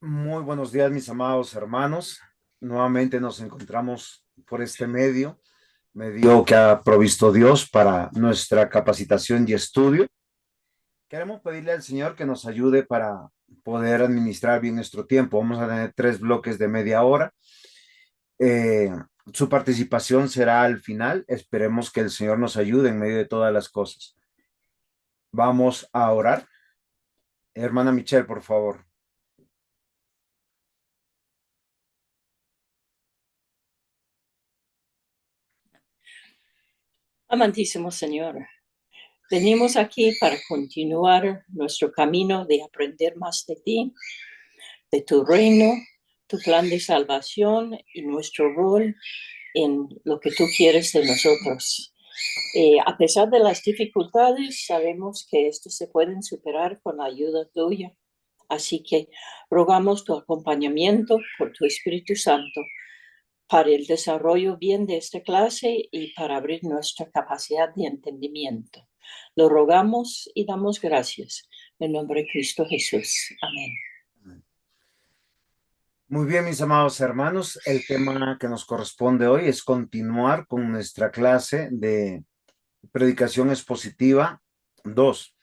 Muy buenos días, mis amados hermanos. Nuevamente nos encontramos por este medio que ha provisto Dios para nuestra capacitación y estudio. Queremos pedirle al Señor que nos ayude para poder administrar bien nuestro tiempo. Vamos a tener 3 bloques de media hora. Eh, Su participación será al final. Esperemos que el Señor nos ayude en medio de todas las cosas. Vamos a orar. Hermana Michelle, por favor. Amantísimo Señor, venimos aquí para continuar nuestro camino de aprender más de ti, de tu reino, tu plan de salvación y nuestro rol en lo que tú quieres de nosotros. A pesar de las dificultades, sabemos que estos se pueden superar con la ayuda tuya. Así que rogamos tu acompañamiento por tu Espíritu Santo para el desarrollo bien de esta clase y para abrir nuestra capacidad de entendimiento. Lo rogamos y damos gracias. En nombre de Cristo Jesús. Amén. Muy bien, mis amados hermanos, el tema que nos corresponde hoy es continuar con nuestra clase de predicación expositiva 2.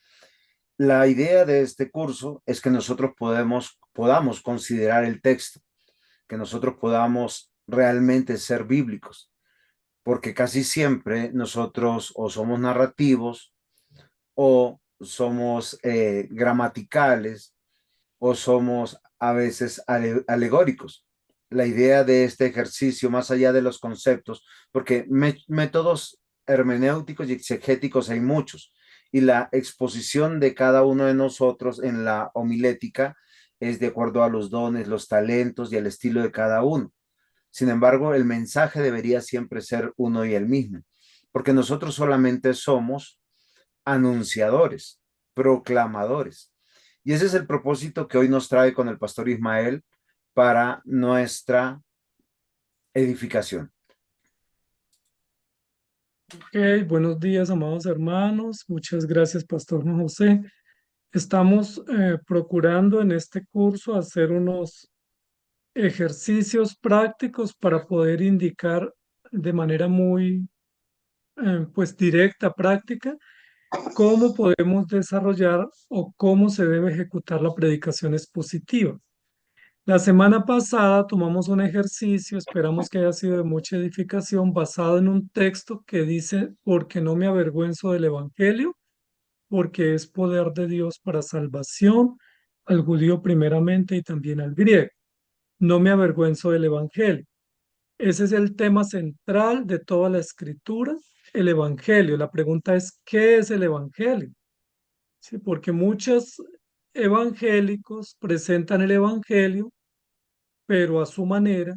La idea de este curso es que nosotros podamos considerar el texto, que nosotros podamos realmente ser bíblicos, porque casi siempre nosotros o somos narrativos o somos gramaticales o somos a veces alegóricos. La idea de este ejercicio, más allá de los conceptos, porque métodos hermenéuticos y exegéticos hay muchos, y la exposición de cada uno de nosotros en la homilética es de acuerdo a los dones, los talentos y el estilo de cada uno. Sin embargo, el mensaje debería siempre ser uno y el mismo, porque nosotros solamente somos anunciadores, proclamadores. Y ese es el propósito que hoy nos trae con el pastor Ismael para nuestra edificación. Ok, buenos días, amados hermanos. Muchas gracias, Pastor Juan José. Estamos procurando en este curso hacer unos ejercicios prácticos para poder indicar de manera muy, pues directa, práctica, cómo podemos desarrollar o cómo se debe ejecutar la predicación expositiva. La semana pasada tomamos un ejercicio, esperamos que haya sido de mucha edificación, basado en un texto que dice, porque no me avergüenzo del Evangelio, porque es poder de Dios para salvación al judío primeramente y también al griego. No me avergüenzo del Evangelio. Ese es el tema central de toda la escritura, el Evangelio. La pregunta es, ¿qué es el Evangelio? Sí, porque muchos evangélicos presentan el Evangelio, pero a su manera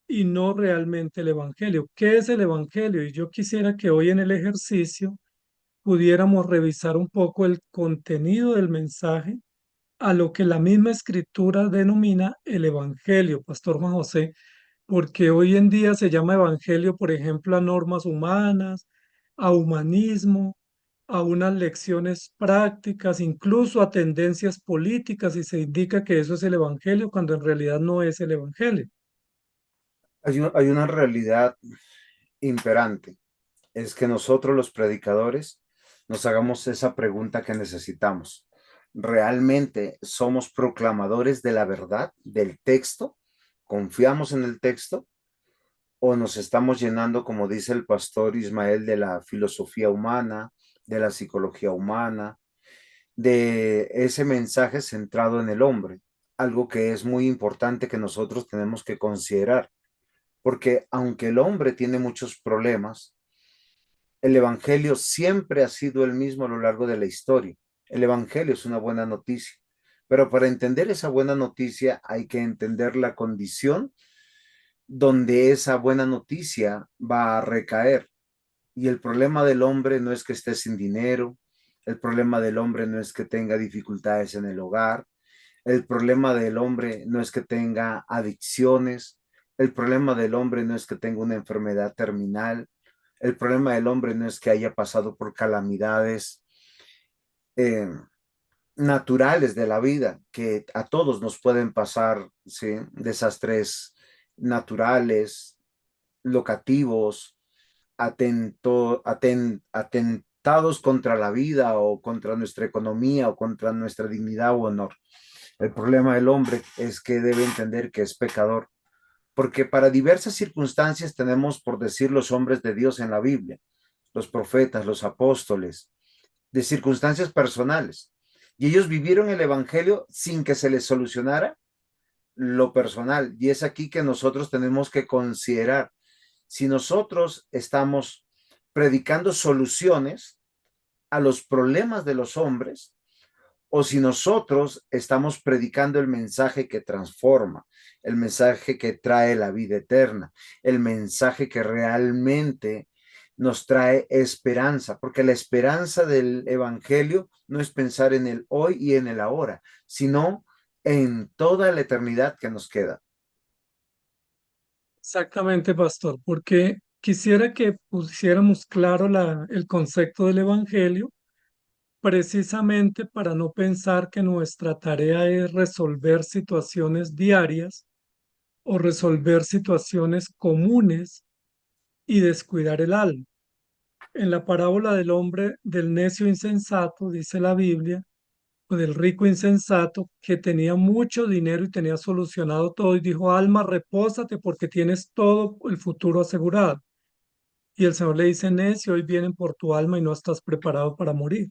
y no realmente el Evangelio. ¿Qué es el Evangelio? Y yo quisiera que hoy en el ejercicio pudiéramos revisar un poco el contenido del mensaje a lo que la misma escritura denomina el Evangelio, Pastor Juan José, porque hoy en día se llama Evangelio, por ejemplo, a normas humanas, a humanismo, a unas lecciones prácticas, incluso a tendencias políticas, y se indica que eso es el Evangelio cuando en realidad no es el Evangelio. Hay una realidad imperante, es que nosotros los predicadores nos hagamos esa pregunta que necesitamos. ¿Realmente somos proclamadores de la verdad, del texto? ¿Confiamos en el texto? ¿O nos estamos llenando, como dice el pastor Ismael, de la filosofía humana, de la psicología humana, de ese mensaje centrado en el hombre? Algo que es muy importante que nosotros tenemos que considerar, porque aunque el hombre tiene muchos problemas, el evangelio siempre ha sido el mismo a lo largo de la historia. El evangelio es una buena noticia, pero para entender esa buena noticia hay que entender la condición donde esa buena noticia va a recaer. Y el problema del hombre no es que esté sin dinero, el problema del hombre no es que tenga dificultades en el hogar, el problema del hombre no es que tenga adicciones, el problema del hombre no es que tenga una enfermedad terminal, el problema del hombre no es que haya pasado por calamidades eh, naturales de la vida, que a todos nos pueden pasar, ¿sí? Desastres naturales, locativos, atentados contra la vida o contra nuestra economía o contra nuestra dignidad o honor. El problema del hombre es que debe entender que es pecador, porque para diversas circunstancias tenemos, por decir, los hombres de Dios en la Biblia, los profetas, los apóstoles, de circunstancias personales. Y ellos vivieron el Evangelio sin que se les solucionara lo personal. Y es aquí que nosotros tenemos que considerar si nosotros estamos predicando soluciones a los problemas de los hombres o si nosotros estamos predicando el mensaje que transforma, el mensaje que trae la vida eterna, el mensaje que realmente nos trae esperanza, porque la esperanza del evangelio no es pensar en el hoy y en el ahora, sino en toda la eternidad que nos queda. Exactamente, pastor, porque quisiera que pusiéramos claro el concepto del Evangelio, precisamente para no pensar que nuestra tarea es resolver situaciones diarias o resolver situaciones comunes y descuidar el alma. En la parábola del hombre, del necio insensato, dice la Biblia, o del rico insensato que tenía mucho dinero y tenía solucionado todo y dijo, alma, repósate porque tienes todo el futuro asegurado. Y el Señor le dice, necio, hoy vienen por tu alma y no estás preparado para morir.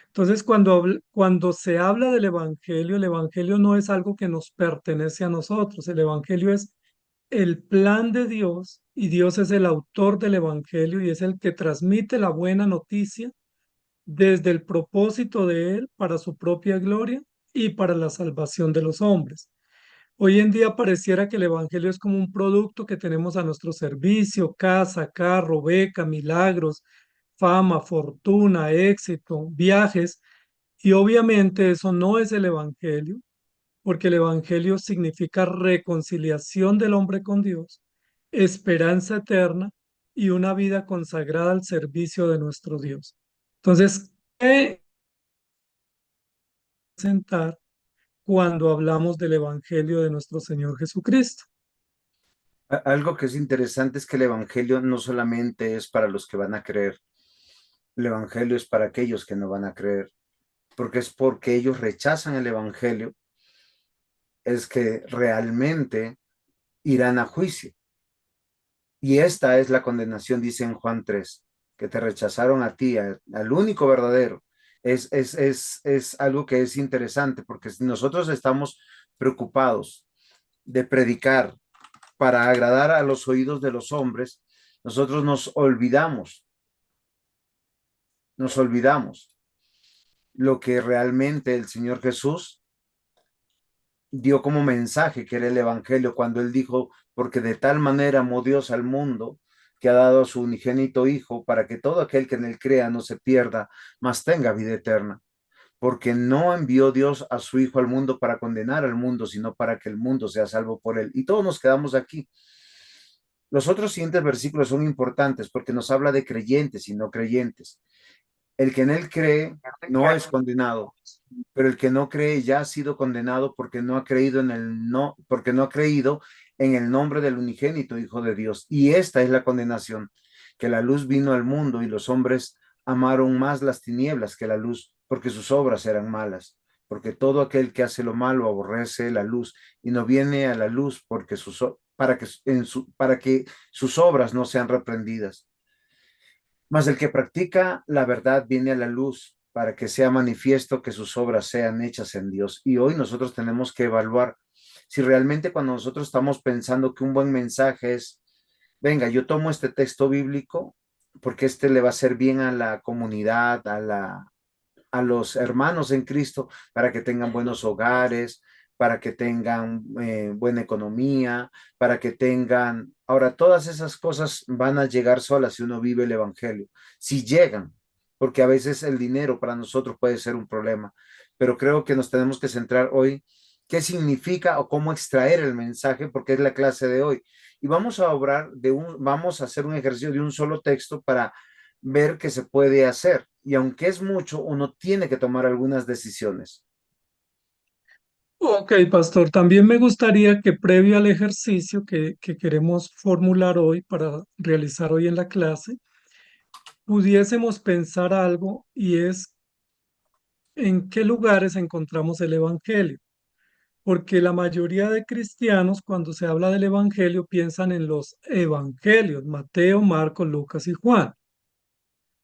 Entonces, cuando se habla del Evangelio, el Evangelio no es algo que nos pertenece a nosotros, el Evangelio es el plan de Dios y Dios es el autor del Evangelio y es el que transmite la buena noticia desde el propósito de Él para su propia gloria y para la salvación de los hombres. Hoy en día pareciera que el Evangelio es como un producto que tenemos a nuestro servicio, casa, carro, beca, milagros, fama, fortuna, éxito, viajes, y obviamente eso no es el Evangelio, porque el Evangelio significa reconciliación del hombre con Dios, esperanza eterna y una vida consagrada al servicio de nuestro Dios. Entonces, ¿qué presentar cuando hablamos del Evangelio de nuestro Señor Jesucristo? Algo que es interesante es que el evangelio no solamente es para los que van a creer, el evangelio es para aquellos que no van a creer, porque es porque ellos rechazan el evangelio, es que realmente irán a juicio. Y esta es la condenación, dice en Juan 3, que te rechazaron a ti, al único verdadero. Es algo que es interesante, porque si nosotros estamos preocupados de predicar para agradar a los oídos de los hombres, nosotros nos olvidamos lo que realmente el Señor Jesús dio como mensaje, que era el Evangelio, cuando él dijo, porque de tal manera amó Dios al mundo, que ha dado a su unigénito Hijo, para que todo aquel que en él crea no se pierda, mas tenga vida eterna. Porque no envió Dios a su Hijo al mundo para condenar al mundo, sino para que el mundo sea salvo por él. Y todos nos quedamos aquí. Los otros siguientes versículos son importantes porque nos habla de creyentes y no creyentes. El que en él cree no es condenado, pero el que no cree ya ha sido condenado porque no ha creído porque no ha creído en el nombre del unigénito Hijo de Dios. Y esta es la condenación, que la luz vino al mundo y los hombres amaron más las tinieblas que la luz, porque sus obras eran malas. Porque todo aquel que hace lo malo aborrece la luz y no viene a la luz porque para que sus obras no sean reprendidas. Mas el que practica la verdad viene a la luz para que sea manifiesto que sus obras sean hechas en Dios. Y hoy nosotros tenemos que evaluar si realmente cuando nosotros estamos pensando que un buen mensaje es, venga, yo tomo este texto bíblico porque este le va a hacer bien a la comunidad, a los hermanos en Cristo, para que tengan buenos hogares, para que tengan buena economía, para que tengan... Ahora, todas esas cosas van a llegar solas si uno vive el Evangelio, si llegan, porque a veces el dinero para nosotros puede ser un problema, pero creo que nos tenemos que centrar hoy qué significa o cómo extraer el mensaje, porque es la clase de hoy. Y vamos a hacer un ejercicio de un solo texto para ver qué se puede hacer. Y aunque es mucho, uno tiene que tomar algunas decisiones. Ok, pastor, también me gustaría que previo al ejercicio que queremos formular hoy para realizar hoy en la clase, pudiésemos pensar algo y es en qué lugares encontramos el Evangelio. Porque la mayoría de cristianos, cuando se habla del Evangelio, piensan en los Evangelios, Mateo, Marcos, Lucas y Juan,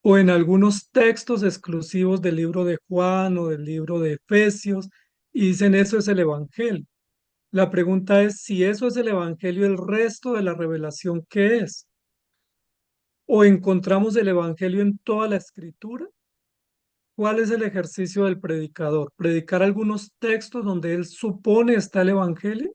o en algunos textos exclusivos del libro de Juan o del libro de Efesios, y dicen eso es el Evangelio. La pregunta es si eso es el Evangelio, el resto de la revelación, ¿qué es? ¿O encontramos el Evangelio en toda la escritura? ¿Cuál es el ejercicio del predicador? ¿Predicar algunos textos donde él supone está el Evangelio?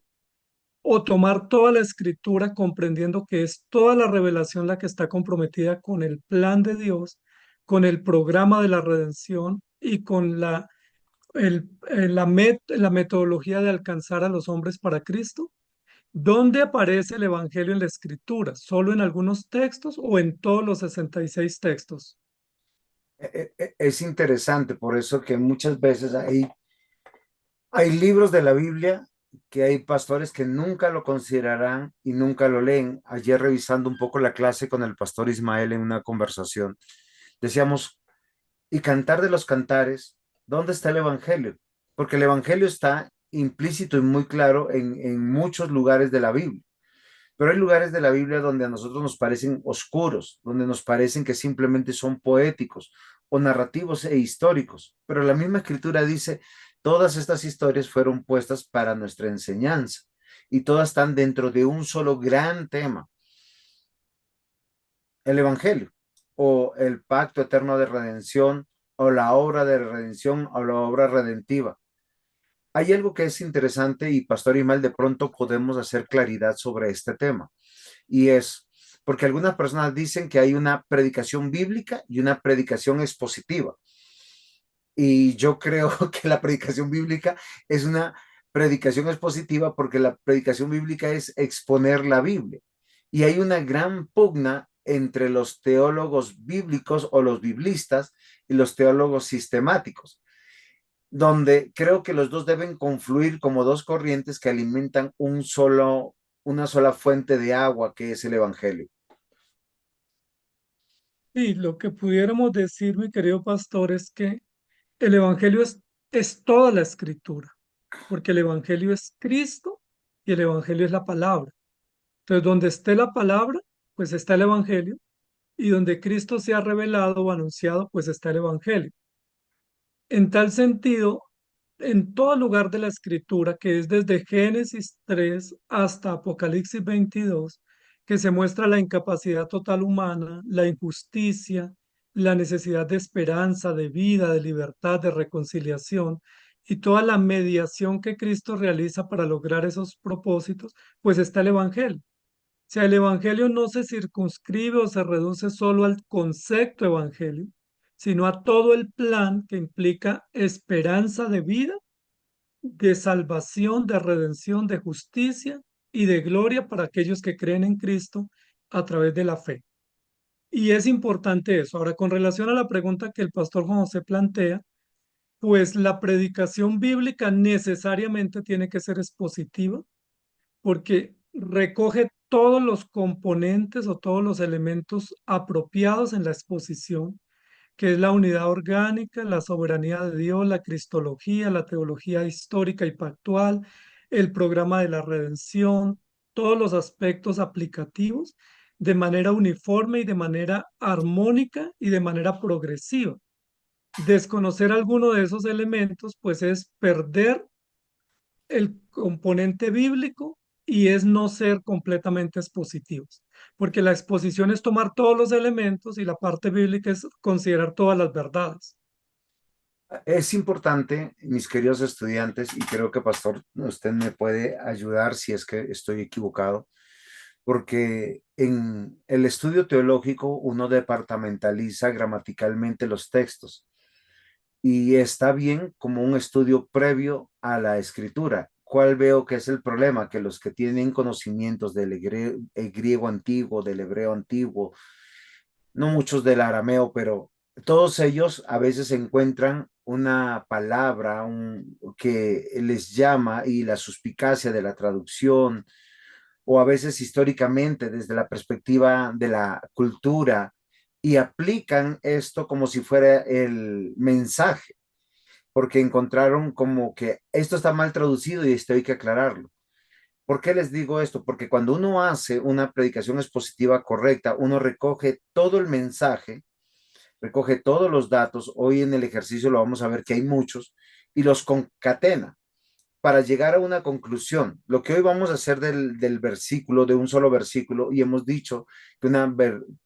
¿O tomar toda la escritura comprendiendo que es toda la revelación la que está comprometida con el plan de Dios, con el programa de la redención y con la metodología de alcanzar a los hombres para Cristo? ¿Dónde aparece el Evangelio en la escritura? ¿Solo en algunos textos o en todos los 66 textos? Es interesante, por eso que muchas veces hay libros de la Biblia que hay pastores que nunca lo considerarán y nunca lo leen. Ayer revisando un poco la clase con el pastor Ismael en una conversación, decíamos, y cantar de los cantares, ¿dónde está el Evangelio? Porque el Evangelio está implícito y muy claro en muchos lugares de la Biblia. Pero hay lugares de la Biblia donde a nosotros nos parecen oscuros, donde nos parecen que simplemente son poéticos o narrativos e históricos. Pero la misma escritura dice, todas estas historias fueron puestas para nuestra enseñanza y todas están dentro de un solo gran tema, el Evangelio o el pacto eterno de redención o la obra de redención o la obra redentiva. Hay algo que es interesante y Pastor Imal, de pronto podemos hacer claridad sobre este tema. Y es porque algunas personas dicen que hay una predicación bíblica y una predicación expositiva. Y yo creo que la predicación bíblica es una predicación expositiva porque la predicación bíblica es exponer la Biblia. Y hay una gran pugna entre los teólogos bíblicos o los biblistas y los teólogos sistemáticos, donde creo que los dos deben confluir como dos corrientes que alimentan una sola fuente de agua que es el Evangelio. Y lo que pudiéramos decir, mi querido pastor, es que el Evangelio es toda la escritura, porque el Evangelio es Cristo y el Evangelio es la palabra. Entonces, donde esté la palabra, pues está el Evangelio, y donde Cristo se ha revelado o anunciado, pues está el Evangelio. En tal sentido, en todo lugar de la escritura, que es desde Génesis 3 hasta Apocalipsis 22, que se muestra la incapacidad total humana, la injusticia, la necesidad de esperanza, de vida, de libertad, de reconciliación y toda la mediación que Cristo realiza para lograr esos propósitos, pues está el Evangelio. O sea, el Evangelio no se circunscribe o se reduce solo al concepto Evangelio, sino a todo el plan que implica esperanza de vida, de salvación, de redención, de justicia y de gloria para aquellos que creen en Cristo a través de la fe. Y es importante eso. Ahora, con relación a la pregunta que el pastor Juan José plantea, pues la predicación bíblica necesariamente tiene que ser expositiva porque recoge todos los componentes o todos los elementos apropiados en la exposición, que es la unidad orgánica, la soberanía de Dios, la cristología, la teología histórica y pactual, el programa de la redención, todos los aspectos aplicativos de manera uniforme y de manera armónica y de manera progresiva. Desconocer alguno de esos elementos, pues es perder el componente bíblico y es no ser completamente expositivos, porque la exposición es tomar todos los elementos y la parte bíblica es considerar todas las verdades. Es importante, mis queridos estudiantes, y creo que Pastor, usted me puede ayudar si es que estoy equivocado, porque en el estudio teológico uno departamentaliza gramaticalmente los textos y está bien como un estudio previo a la escritura. ¿Cuál veo que es el problema? Que los que tienen conocimientos del el griego antiguo, del hebreo antiguo, no muchos del arameo, pero todos ellos a veces encuentran una palabra que les llama y la suspicacia de la traducción, o a veces históricamente desde la perspectiva de la cultura, y aplican esto como si fuera el mensaje, porque encontraron como que esto está mal traducido y esto hay que aclararlo. ¿Por qué les digo esto? Porque cuando uno hace una predicación expositiva correcta, uno recoge todo el mensaje, recoge todos los datos. Hoy en el ejercicio lo vamos a ver que hay muchos y los concatena para llegar a una conclusión. Lo que hoy vamos a hacer del versículo, de un solo versículo, y hemos dicho que una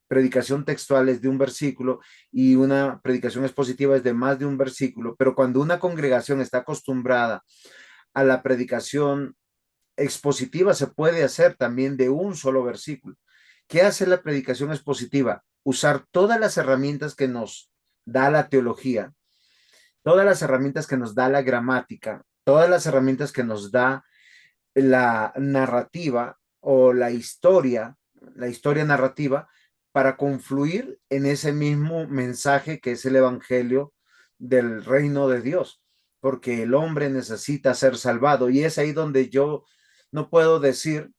predicación textual es de un versículo y una predicación expositiva es de más de un versículo, pero cuando una congregación está acostumbrada a la predicación expositiva, se puede hacer también de un solo versículo. ¿Qué hace la predicación expositiva? Usar todas las herramientas que nos da la teología, todas las herramientas que nos da la gramática, todas las herramientas que nos da la narrativa o la historia narrativa, para confluir en ese mismo mensaje que es el evangelio del reino de Dios, porque el hombre necesita ser salvado y es ahí donde yo no puedo decir,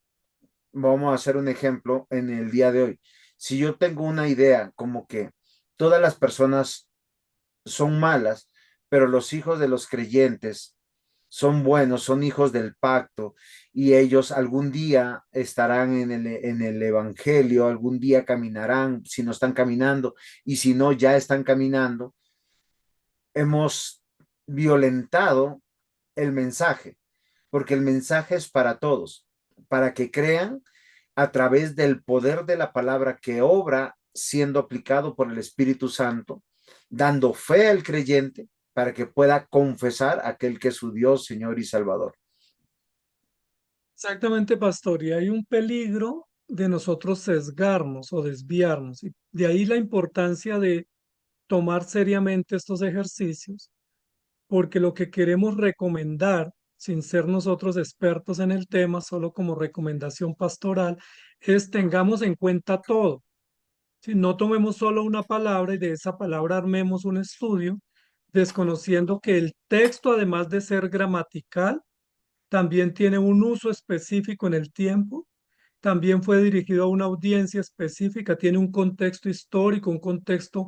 vamos a hacer un ejemplo en el día de hoy. Si yo tengo una idea como que todas las personas son malas, pero los hijos de los creyentes son buenos, son hijos del pacto y ellos algún día estarán en el evangelio, algún día caminarán, si no están caminando y si no ya están caminando, hemos violentado el mensaje, porque el mensaje es para todos, para que crean a través del poder de la palabra que obra siendo aplicado por el Espíritu Santo, dando fe al creyente para que pueda confesar a aquel que es su Dios, Señor y Salvador. Exactamente, pastor, y hay un peligro de nosotros sesgarnos o desviarnos. Y de ahí la importancia de tomar seriamente estos ejercicios, porque lo que queremos recomendar, sin ser nosotros expertos en el tema, solo como recomendación pastoral, es tengamos en cuenta todo. Si no tomemos solo una palabra y de esa palabra armemos un estudio, desconociendo que el texto, además de ser gramatical, también tiene un uso específico en el tiempo, también fue dirigido a una audiencia específica, tiene un contexto histórico, un contexto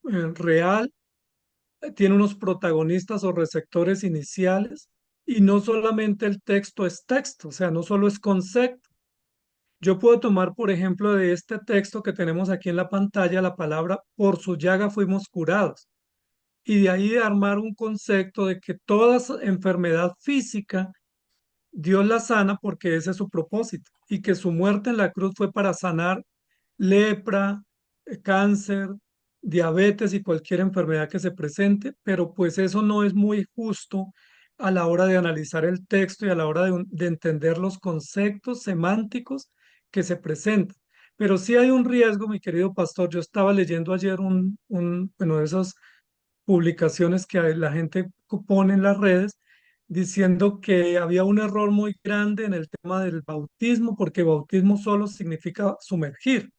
real, tiene unos protagonistas o receptores iniciales, y no solamente el texto es texto, o sea, no solo es concepto. Yo puedo tomar, por ejemplo, de este texto que tenemos aquí en la pantalla, la palabra por su llaga fuimos curados, y de ahí armar un concepto de que toda enfermedad física Dios la sana porque ese es su propósito, y que su muerte en la cruz fue para sanar lepra, cáncer, diabetes y cualquier enfermedad que se presente, pero pues eso no es muy justo a la hora de analizar el texto y a la hora de entender los conceptos semánticos que se presentan. Pero sí hay un riesgo, mi querido pastor. Yo estaba leyendo ayer bueno, de esas publicaciones que la gente pone en las redes diciendo que había un error muy grande en el tema del bautismo, porque bautismo solo significa sumergir.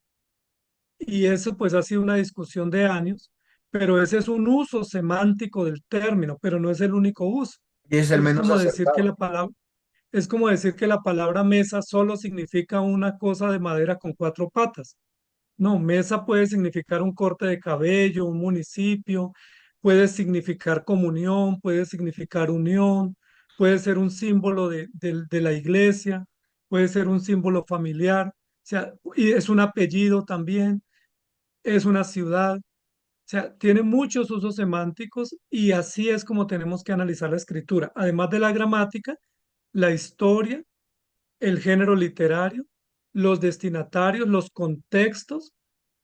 Y eso pues ha sido una discusión de años, pero ese es un uso semántico del término, pero no es el único uso. Y es el Es menos como decir que acertado. la palabra, es como decir que la palabra mesa solo significa una cosa de madera con cuatro patas. No, mesa puede significar un corte de cabello, un municipio, puede significar comunión, puede significar unión, puede ser un símbolo de la iglesia, puede ser un símbolo familiar, o sea, y es un apellido también, es una ciudad, o sea, tiene muchos usos semánticos y así es como tenemos que analizar la escritura. Además de la gramática, la historia, el género literario, los destinatarios, los contextos,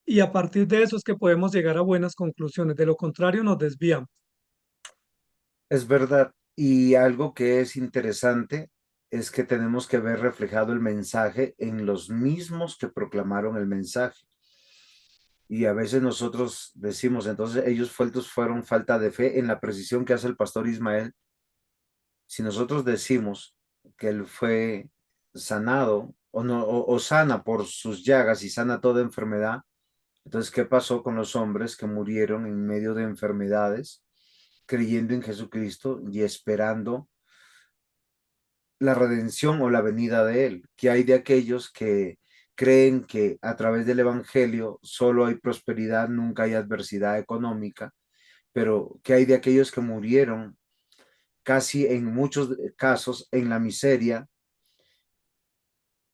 y a partir de eso es que podemos llegar a buenas conclusiones. De lo contrario, nos desviamos. Es verdad. Y algo que es interesante es que tenemos que ver reflejado el mensaje en los mismos que proclamaron el mensaje. Y a veces nosotros decimos, entonces ellos fueron falta de fe en la precisión que hace el pastor Ismael. Si nosotros decimos que él fue sanado o, no, o sana por sus llagas y sana toda enfermedad, Entonces, ¿qué pasó con los hombres que murieron en medio de enfermedades, creyendo en Jesucristo y esperando la redención o la venida de Él? ¿Qué hay de aquellos que creen que a través del Evangelio solo hay prosperidad, nunca hay adversidad económica? Pero ¿qué hay de aquellos que murieron casi en muchos casos en la miseria?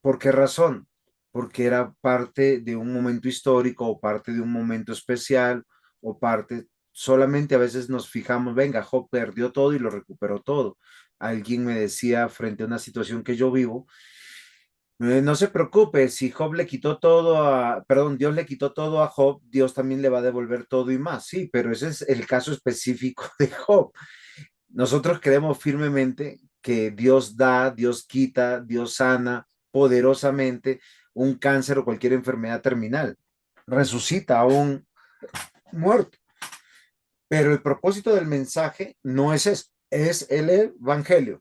¿Por qué razón? Porque era parte de un momento histórico o parte de un momento especial o parte, solamente a veces nos fijamos, venga, Job perdió todo y lo recuperó todo. Alguien me decía frente a una situación que yo vivo, no se preocupe, si Job le quitó todo perdón, Dios le quitó todo a Job, Dios también le va a devolver todo y más. Sí, pero ese es el caso específico de Job. Nosotros creemos firmemente que Dios da, Dios quita, Dios sana poderosamente un cáncer o cualquier enfermedad terminal. Resucita a un muerto. Pero el propósito del mensaje no es eso, es el evangelio.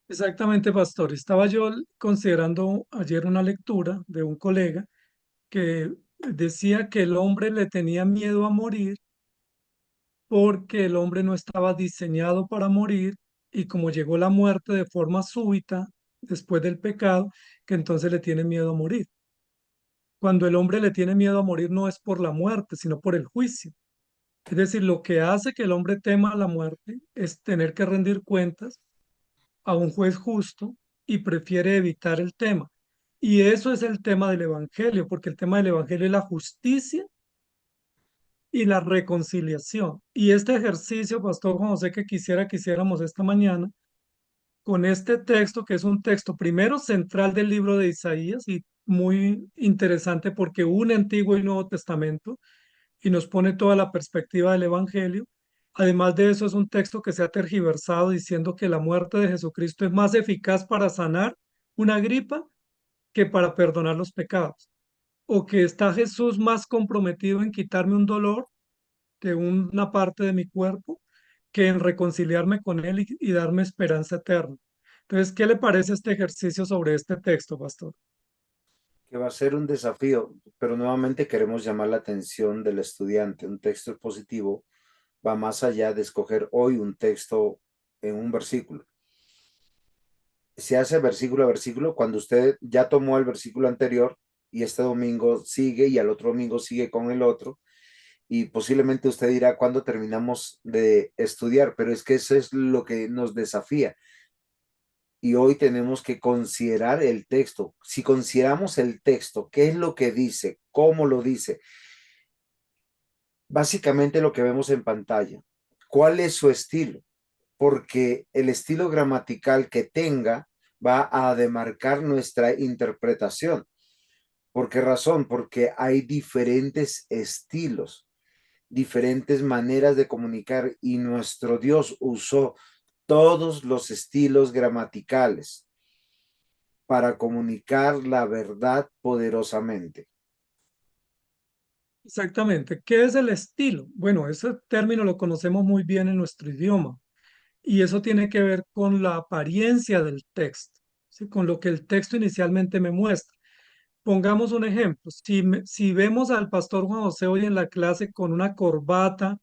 Exactamente, pastor. Estaba yo considerando ayer una lectura de un colega que decía que el hombre le tenía miedo a morir porque el hombre no estaba diseñado para morir y como llegó la muerte de forma súbita después del pecado, que entonces le tiene miedo a morir. Cuando el hombre le tiene miedo a morir no es por la muerte, sino por el juicio. Es decir, lo que hace que el hombre tema la muerte es tener que rendir cuentas a un juez justo y prefiere evitar el tema. Y eso es el tema del Evangelio, porque el tema del Evangelio es la justicia y la reconciliación. Y este ejercicio, Pastor Juan José, que quisiera que hiciéramos esta mañana, con este texto, que es un texto primero central del libro de Isaías y muy interesante porque une Antiguo y Nuevo Testamento y nos pone toda la perspectiva del Evangelio. Además de eso, es un texto que se ha tergiversado diciendo que la muerte de Jesucristo es más eficaz para sanar una gripa que para perdonar los pecados, o que está Jesús más comprometido en quitarme un dolor de una parte de mi cuerpo que en reconciliarme con Él y darme esperanza eterna. Entonces, ¿qué le parece este ejercicio sobre este texto, pastor? Que va a ser un desafío, pero nuevamente queremos llamar la atención del estudiante. Un texto expositivo va más allá de escoger hoy un texto en un versículo. Se hace versículo a versículo cuando usted ya tomó el versículo anterior y este domingo sigue y al otro domingo sigue con el otro y posiblemente usted dirá cuándo terminamos de estudiar, pero es que eso es lo que nos desafía y hoy tenemos que considerar el texto. Si consideramos el texto, ¿qué es lo que dice? ¿Cómo lo dice? Básicamente lo que vemos en pantalla. ¿Cuál es su estilo? Porque el estilo gramatical que tenga va a demarcar nuestra interpretación. ¿Por qué razón? Porque hay diferentes estilos, diferentes maneras de comunicar y nuestro Dios usó todos los estilos gramaticales para comunicar la verdad poderosamente. Exactamente. ¿Qué es el estilo? Bueno, ese término lo conocemos muy bien en nuestro idioma y eso tiene que ver con la apariencia del texto, ¿sí? Con lo que el texto inicialmente me muestra. Pongamos un ejemplo. Si vemos al pastor Juan José hoy en la clase con una corbata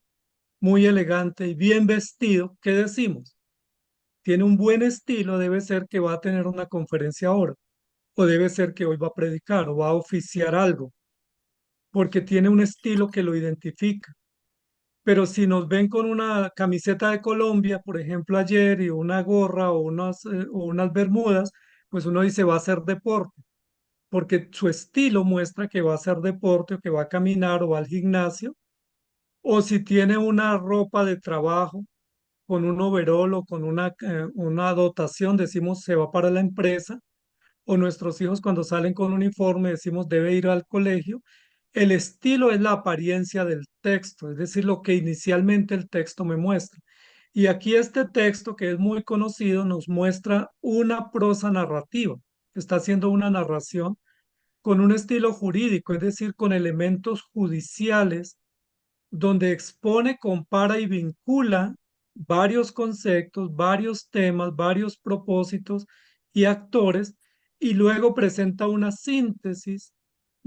muy elegante y bien vestido, ¿qué decimos? Tiene un buen estilo, debe ser que va a tener una conferencia ahora, o debe ser que hoy va a predicar o va a oficiar algo, porque tiene un estilo que lo identifica. Pero si nos ven con una camiseta de Colombia, por ejemplo, ayer, y una gorra o unas bermudas, pues uno dice va a hacer deporte, porque su estilo muestra que va a hacer deporte o que va a caminar o va al gimnasio, o si tiene una ropa de trabajo con un overol o con una dotación, decimos se va para la empresa, o nuestros hijos cuando salen con uniforme decimos debe ir al colegio. El estilo es la apariencia del texto, es decir, lo que inicialmente el texto me muestra. Y aquí este texto, que es muy conocido, nos muestra una prosa narrativa. Está haciendo una narración con un estilo jurídico, es decir, con elementos judiciales donde expone, compara y vincula varios conceptos, varios temas, varios propósitos y actores, y luego presenta una síntesis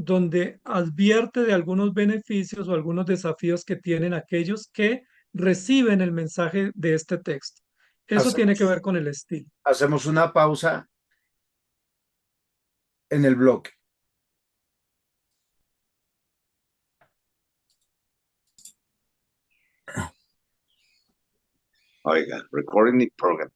donde advierte de algunos beneficios o algunos desafíos que tienen aquellos que reciben el mensaje de este texto. Eso tiene que Hacemos, ver con el estilo. hacemos una pausa en el bloque. Oiga, recording the program.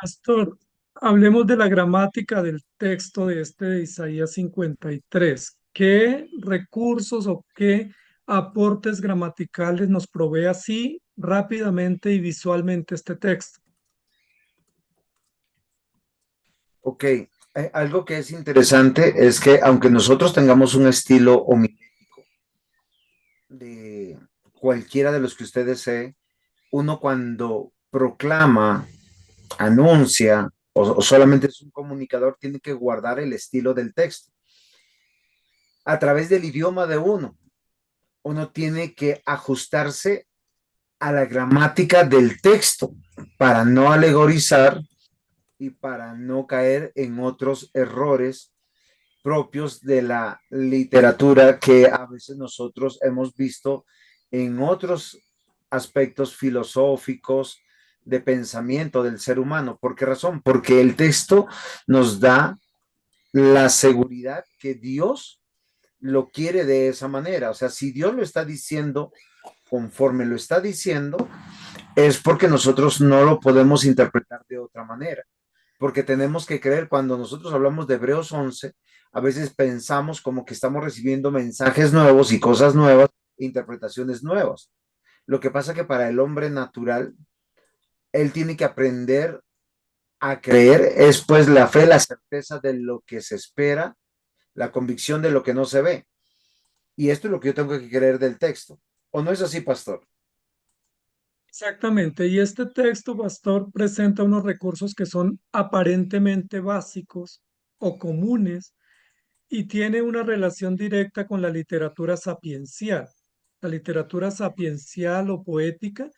Pastor, hablemos de la gramática del texto de este de Isaías 53. ¿Qué recursos o qué aportes gramaticales nos provee así rápidamente y visualmente este texto? Ok, algo que es interesante es que aunque nosotros tengamos un estilo homilético de cualquiera de los que usted desee, uno cuando proclama, anuncia o solamente es un comunicador, tiene que guardar el estilo del texto. A través del idioma de uno tiene que ajustarse a la gramática del texto para no alegorizar y para no caer en otros errores propios de la literatura que a veces nosotros hemos visto en otros aspectos filosóficos de pensamiento del ser humano. ¿Por qué razón? Porque el texto nos da la seguridad que Dios lo quiere de esa manera. O sea, si Dios lo está diciendo conforme lo está diciendo, es porque nosotros no lo podemos interpretar de otra manera. Porque tenemos que creer, cuando nosotros hablamos de Hebreos 11, a veces pensamos como que estamos recibiendo mensajes nuevos y cosas nuevas, interpretaciones nuevas. Lo que pasa que para el hombre natural, él tiene que aprender a creer, es pues la fe, la certeza de lo que se espera, la convicción de lo que no se ve. Y esto es lo que yo tengo que creer del texto. ¿O no es así, pastor? Exactamente, y este texto, pastor, presenta unos recursos que son aparentemente básicos o comunes y tiene una relación directa con la literatura sapiencial. La literatura sapiencial o poética,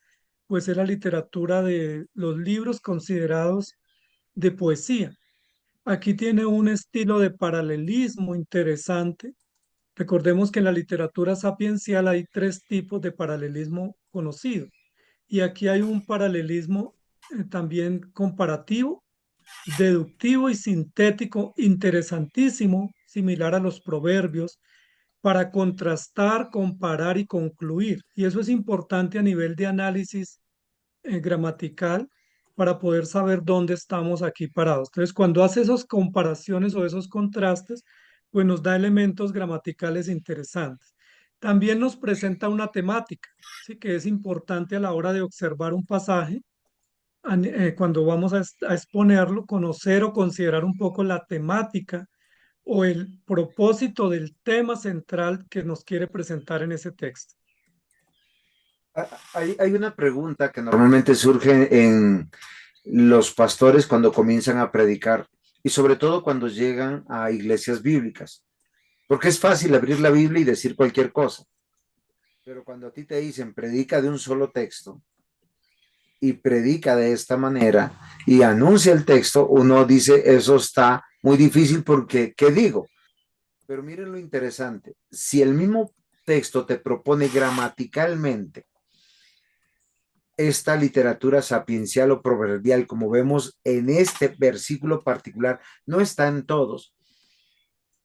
pues es la literatura de los libros considerados de poesía. Aquí tiene un estilo de paralelismo interesante. Recordemos que en la literatura sapiencial hay tres tipos de paralelismo conocidos. Y aquí hay un paralelismo también comparativo, deductivo y sintético interesantísimo, similar a los proverbios, para contrastar, comparar y concluir. Y eso es importante a nivel de análisis gramatical para poder saber dónde estamos aquí parados. Entonces, cuando hace esas comparaciones o esos contrastes, pues nos da elementos gramaticales interesantes. También nos presenta una temática, ¿sí? Que es importante a la hora de observar un pasaje, cuando vamos a exponerlo, conocer o considerar un poco la temática o el propósito del tema central que nos quiere presentar en ese texto. Hay una pregunta que normalmente surge en los pastores cuando comienzan a predicar y sobre todo cuando llegan a iglesias bíblicas, porque es fácil abrir la Biblia y decir cualquier cosa, pero cuando a ti te dicen predica de un solo texto y predica de esta manera y anuncia el texto, uno dice eso está muy difícil porque, ¿qué digo? Pero miren lo interesante, si el mismo texto te propone gramaticalmente esta literatura sapiencial o proverbial, como vemos en este versículo particular, no está en todos.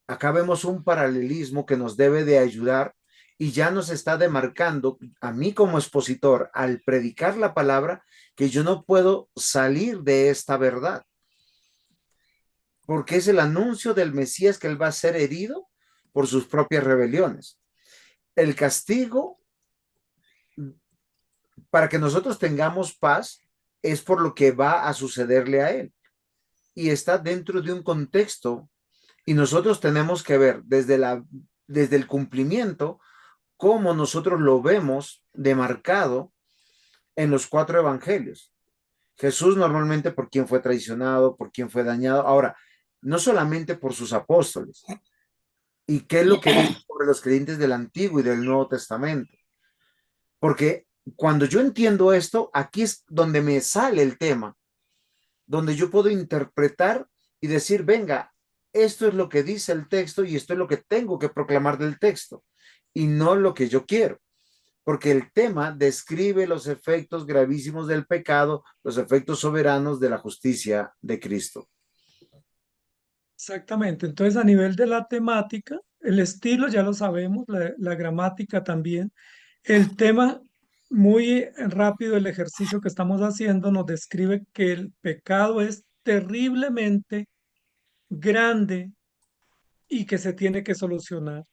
Acá vemos un paralelismo que nos debe de ayudar y ya nos está demarcando a mí como expositor al predicar la palabra que yo no puedo salir de esta verdad, porque es el anuncio del Mesías que él va a ser herido por sus propias rebeliones. El castigo para que nosotros tengamos paz es por lo que va a sucederle a él y está dentro de un contexto y nosotros tenemos que ver desde el cumplimiento cómo nosotros lo vemos demarcado en los cuatro evangelios. Jesús normalmente por quién fue traicionado, por quién fue dañado. Ahora, no solamente por sus apóstoles. ¿Y qué es lo que dice sobre los creyentes del Antiguo y del Nuevo Testamento? Porque cuando yo entiendo esto, aquí es donde me sale el tema, donde yo puedo interpretar y decir, venga, esto es lo que dice el texto y esto es lo que tengo que proclamar del texto y no lo que yo quiero, porque el tema describe los efectos gravísimos del pecado, los efectos soberanos de la justicia de Cristo. Exactamente. Entonces, a nivel de la temática, el estilo ya lo sabemos, la gramática también. El tema, muy rápido, el ejercicio que estamos haciendo nos describe que el pecado es terriblemente grande y que se tiene que solucionar.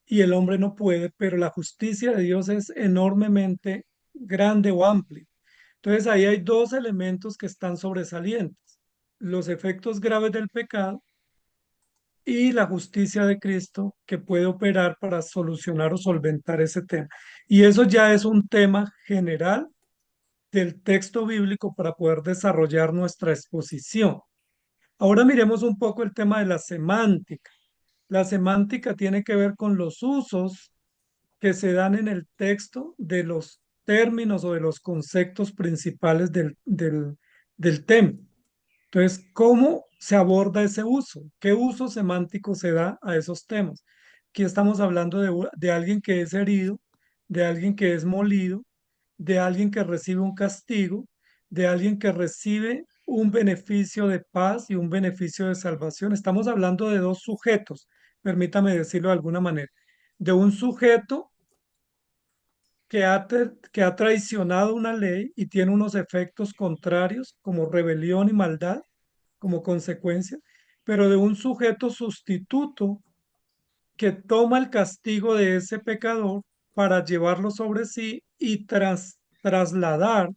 Y el hombre no puede, pero la justicia de Dios es enormemente grande o amplia. Entonces, ahí hay dos elementos que están sobresalientes: los efectos graves del pecado y la justicia de Cristo que puede operar para solucionar o solventar ese tema. Y eso ya es un tema general del texto bíblico para poder desarrollar nuestra exposición. Ahora miremos un poco el tema de la semántica. La semántica tiene que ver con los usos que se dan en el texto de los términos o de los conceptos principales del tema. Entonces, ¿cómo se aborda ese uso? ¿Qué uso semántico se da a esos temas? Aquí estamos hablando de alguien que es herido, de alguien que es molido, de alguien que recibe un castigo, de alguien que recibe un beneficio de paz y un beneficio de salvación. Estamos hablando de dos sujetos, permítame decirlo de alguna manera, de un sujeto que ha traicionado una ley y tiene unos efectos contrarios como rebelión y maldad como consecuencia, pero de un sujeto sustituto que toma el castigo de ese pecador para llevarlo sobre sí y trasladar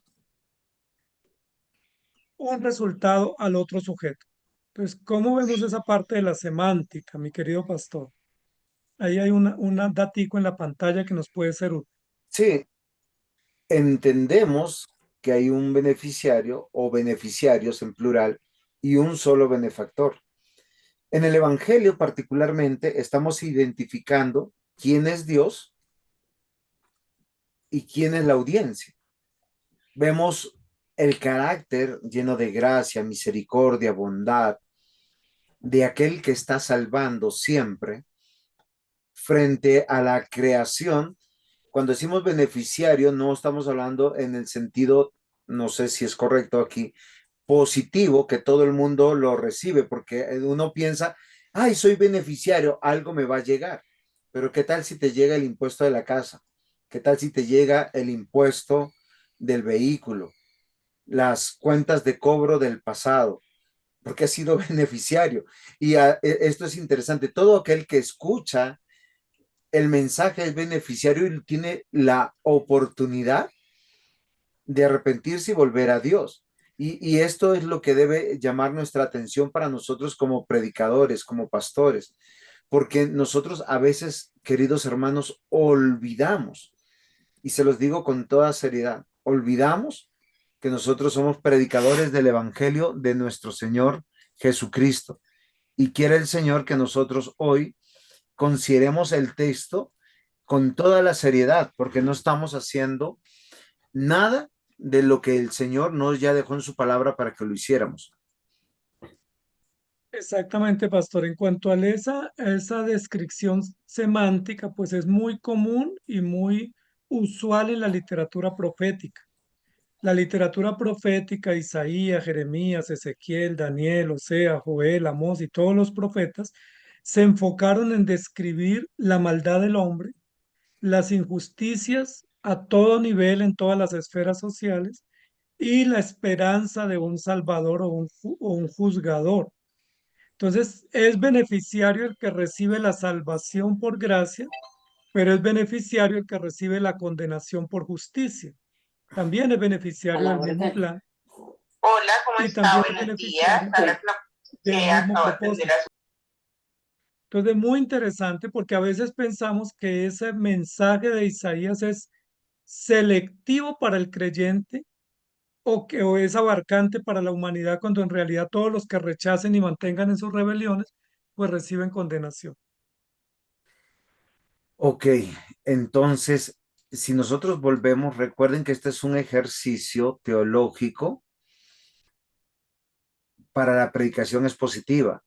un resultado al otro sujeto. Entonces, ¿cómo vemos esa parte de la semántica, mi querido pastor? Ahí hay una datico en la pantalla que nos puede ser útil. Sí, entendemos que hay un beneficiario o beneficiarios en plural y un solo benefactor. En el Evangelio particularmente estamos identificando quién es Dios y quién es la audiencia. Vemos el carácter lleno de gracia, misericordia, bondad de aquel que está salvando siempre frente a la creación. Cuando decimos beneficiario, no estamos hablando en el sentido, no sé si es correcto aquí, positivo, que todo el mundo lo recibe, porque uno piensa, ay, soy beneficiario, algo me va a llegar. Pero ¿qué tal si te llega el impuesto de la casa? ¿Qué tal si te llega el impuesto del vehículo? Las cuentas de cobro del pasado, porque has sido beneficiario. Y esto es interesante, todo aquel que escucha el mensaje es beneficiario y tiene la oportunidad de arrepentirse y volver a Dios. Y esto es lo que debe llamar nuestra atención para nosotros como predicadores, como pastores, porque nosotros a veces, queridos hermanos, olvidamos, y se los digo con toda seriedad, olvidamos que nosotros somos predicadores del Evangelio de nuestro Señor Jesucristo. Y quiere el Señor que nosotros hoy consideremos el texto con toda la seriedad, porque no estamos haciendo nada de lo que el Señor nos ya dejó en su palabra para que lo hiciéramos. Exactamente, pastor. En cuanto a esa descripción semántica, pues es muy común y muy usual en la literatura profética. La literatura profética, Isaías, Jeremías, Ezequiel, Daniel, Osea, Joel, Amós y todos los profetas se enfocaron en describir la maldad del hombre, las injusticias a todo nivel en todas las esferas sociales y la esperanza de un salvador o un juzgador. Entonces, es beneficiario el que recibe la salvación por gracia, pero es beneficiario el que recibe la condenación por justicia. También es A beneficiario la del mismo orden. plan Hola, ¿cómo y está? también es Buenos días. beneficiario Habla con la del que mismo acabo de atender propósito. a su... Entonces, es muy interesante porque a veces pensamos que ese mensaje de Isaías es selectivo para el creyente o es abarcante para la humanidad, cuando en realidad todos los que rechacen y mantengan en sus rebeliones, pues reciben condenación. Ok, entonces, si nosotros volvemos, recuerden que este es un ejercicio teológico para la predicación expositiva.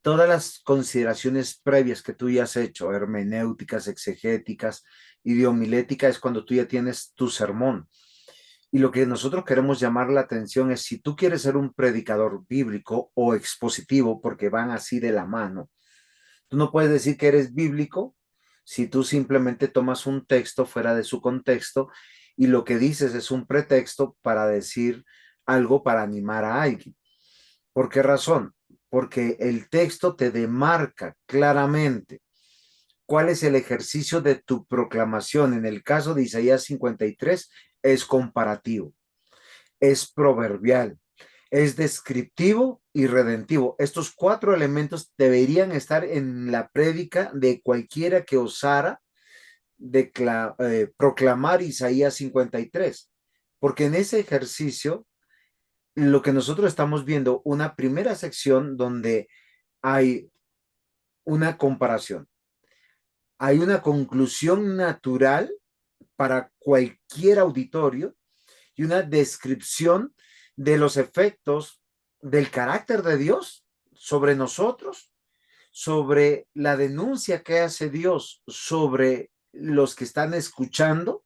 todas las consideraciones previas que tú ya has hecho, hermenéuticas, exegéticas, idiomilética, es cuando tú ya tienes tu sermón. Y lo que nosotros queremos llamar la atención es si tú quieres ser un predicador bíblico o expositivo, porque van así de la mano, tú no puedes decir que eres bíblico si tú simplemente tomas un texto fuera de su contexto y lo que dices es un pretexto para decir algo para animar a alguien. ¿Por qué razón? Porque el texto te demarca claramente cuál es el ejercicio de tu proclamación. En el caso de Isaías 53, es comparativo, es proverbial, es descriptivo y redentivo. Estos cuatro elementos deberían estar en la prédica de cualquiera que osara proclamar Isaías 53, porque en ese ejercicio lo que nosotros estamos viendo, una primera sección donde hay una comparación, hay una conclusión natural para cualquier auditorio y una descripción de los efectos del carácter de Dios sobre nosotros, sobre la denuncia que hace Dios sobre los que están escuchando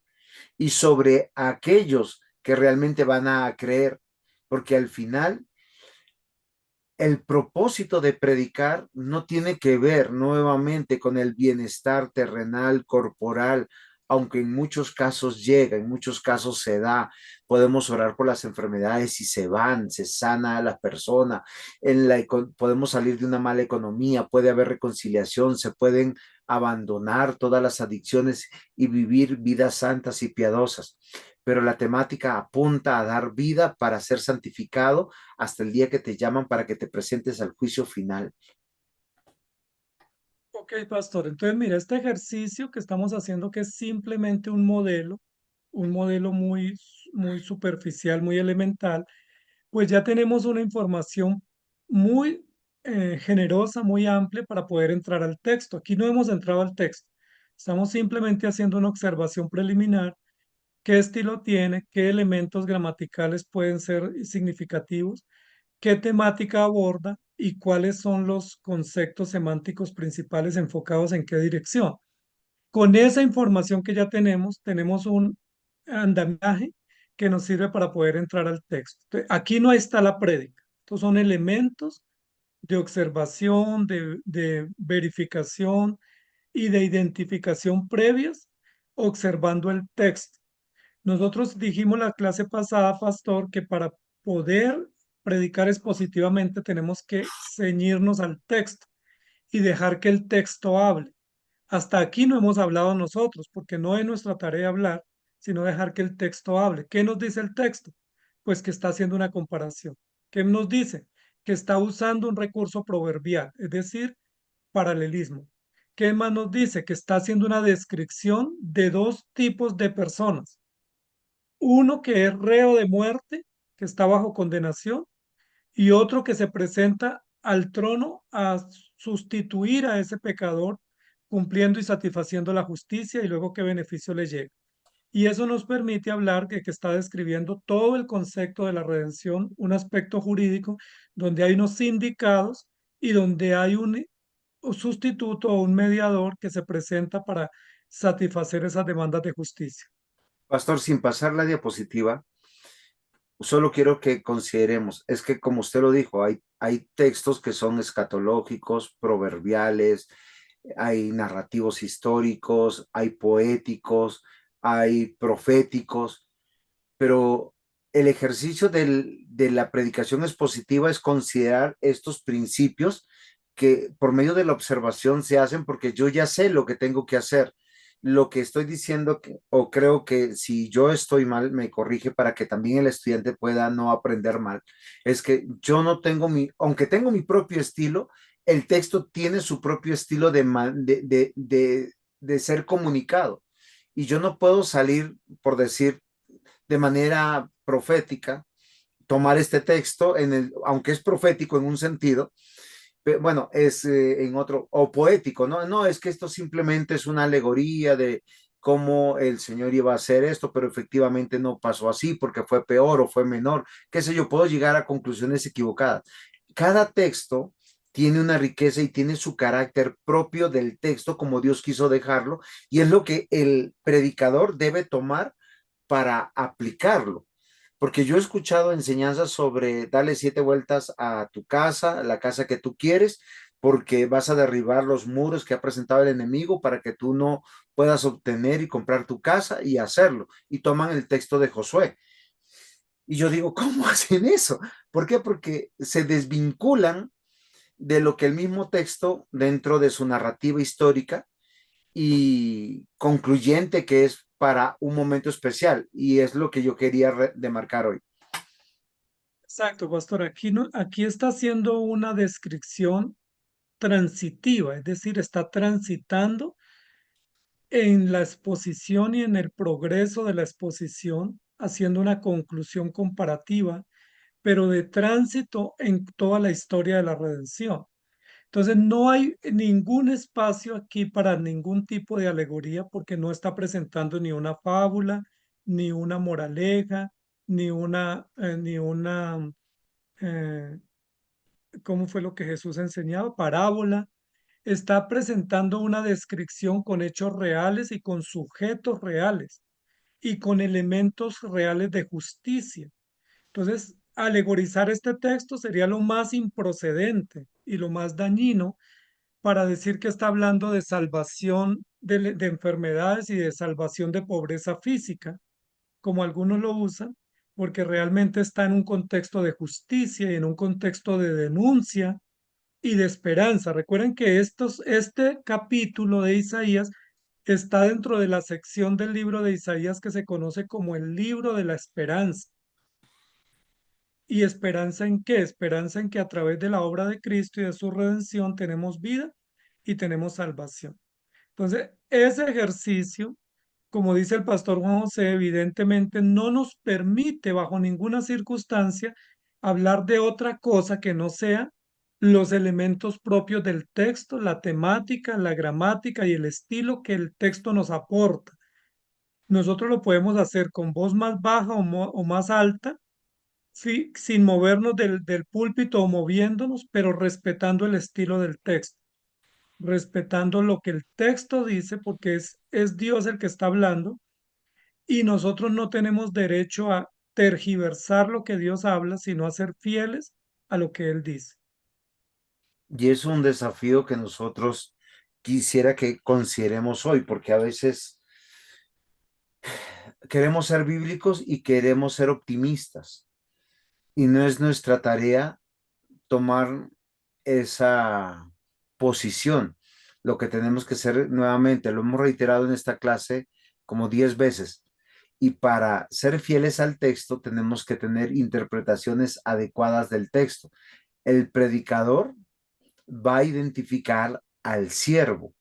y sobre aquellos que realmente van a creer, porque al final el propósito de predicar no tiene que ver nuevamente con el bienestar terrenal, corporal, aunque en muchos casos llega, en muchos casos se da. Podemos orar por las enfermedades y se van, se sana a la persona. Podemos salir de una mala economía, puede haber reconciliación, se pueden abandonar todas las adicciones y vivir vidas santas y piadosas. Pero la temática apunta a dar vida para ser santificado hasta el día que te llaman para que te presentes al juicio final. Ok, pastor. Entonces, mira, este ejercicio que estamos haciendo, que es simplemente un modelo muy superficial, muy elemental, pues ya tenemos una información muy generosa, muy amplia para poder entrar al texto. Aquí no hemos entrado al texto. Estamos simplemente haciendo una observación preliminar, qué estilo tiene, qué elementos gramaticales pueden ser significativos, qué temática aborda y cuáles son los conceptos semánticos principales enfocados en qué dirección. Con esa información que ya tenemos un andamiaje que nos sirve para poder entrar al texto. Entonces, aquí no está la prédica. Estos son elementos de observación, de verificación y de identificación previas observando el texto. Nosotros dijimos la clase pasada, pastor, que para poder predicar expositivamente tenemos que ceñirnos al texto y dejar que el texto hable. Hasta aquí no hemos hablado nosotros, porque no es nuestra tarea hablar, sino dejar que el texto hable. ¿Qué nos dice el texto? Pues que está haciendo una comparación. ¿Qué nos dice? Que está usando un recurso proverbial, es decir, paralelismo. ¿Qué más nos dice? Que está haciendo una descripción de dos tipos de personas. Uno que es reo de muerte, que está bajo condenación, y otro que se presenta al trono a sustituir a ese pecador, cumpliendo y satisfaciendo la justicia y luego qué beneficio le llega. Y eso nos permite hablar de que está describiendo todo el concepto de la redención, un aspecto jurídico donde hay unos sindicados y donde hay un sustituto o un mediador que se presenta para satisfacer esas demandas de justicia. Pastor, sin pasar la diapositiva, solo quiero que consideremos, es que como usted lo dijo, hay textos que son escatológicos, proverbiales, hay narrativos históricos, hay poéticos, hay proféticos, pero el ejercicio de la predicación expositiva es considerar estos principios que por medio de la observación se hacen porque yo ya sé lo que tengo que hacer. Lo que estoy diciendo, o creo que si yo estoy mal, me corrige para que también el estudiante pueda no aprender mal, es que yo no tengo aunque tengo mi propio estilo, el texto tiene su propio estilo de ser comunicado. Y yo no puedo salir, por decir, de manera profética, tomar este texto, aunque es profético en un sentido, bueno, es en otro, o poético, ¿no? No, es que esto simplemente es una alegoría de cómo el Señor iba a hacer esto, pero efectivamente no pasó así porque fue peor o fue menor, qué sé yo, puedo llegar a conclusiones equivocadas. Cada texto tiene una riqueza y tiene su carácter propio del texto como Dios quiso dejarlo, y es lo que el predicador debe tomar para aplicarlo. Porque yo he escuchado enseñanzas sobre darle 7 vueltas a tu casa, la casa que tú quieres, porque vas a derribar los muros que ha presentado el enemigo para que tú no puedas obtener y comprar tu casa y hacerlo. Y toman el texto de Josué. Y yo digo, ¿cómo hacen eso? ¿Por qué? Porque se desvinculan de lo que el mismo texto, dentro de su narrativa histórica y concluyente, que es para un momento especial. Y es lo que yo quería demarcar hoy. Exacto, pastor. Aquí, no, aquí está haciendo una descripción transitiva, es decir, está transitando en la exposición y en el progreso de la exposición, haciendo una conclusión comparativa, pero de tránsito en toda la historia de la redención. Entonces, no hay ningún espacio aquí para ningún tipo de alegoría porque no está presentando ni una fábula, ni una moraleja, ni una, eh, ¿cómo fue lo que Jesús enseñaba? Parábola. Está presentando una descripción con hechos reales y con sujetos reales y con elementos reales de justicia. Entonces, alegorizar este texto sería lo más improcedente y lo más dañino para decir que está hablando de salvación de enfermedades y de salvación de pobreza física, como algunos lo usan, porque realmente está en un contexto de justicia y en un contexto de denuncia y de esperanza. Recuerden que este capítulo de Isaías está dentro de la sección del libro de Isaías que se conoce como el libro de la esperanza. ¿Y esperanza en qué? Esperanza en que a través de la obra de Cristo y de su redención tenemos vida y tenemos salvación. Entonces, ese ejercicio, como dice el pastor Juan José, evidentemente no nos permite bajo ninguna circunstancia hablar de otra cosa que no sea los elementos propios del texto, la temática, la gramática y el estilo que el texto nos aporta. Nosotros lo podemos hacer con voz más baja o más alta, sin movernos del púlpito o moviéndonos, pero respetando el estilo del texto, respetando lo que el texto dice, porque es Dios el que está hablando y nosotros no tenemos derecho a tergiversar lo que Dios habla, sino a ser fieles a lo que Él dice. Y es un desafío que nosotros quisiera que consideremos hoy, porque a veces queremos ser bíblicos y queremos ser optimistas. Y no es nuestra tarea tomar esa posición. Lo que tenemos que hacer nuevamente, lo hemos reiterado en esta clase como 10 veces, y para ser fieles al texto tenemos que tener interpretaciones adecuadas del texto. El predicador va a identificar al siervo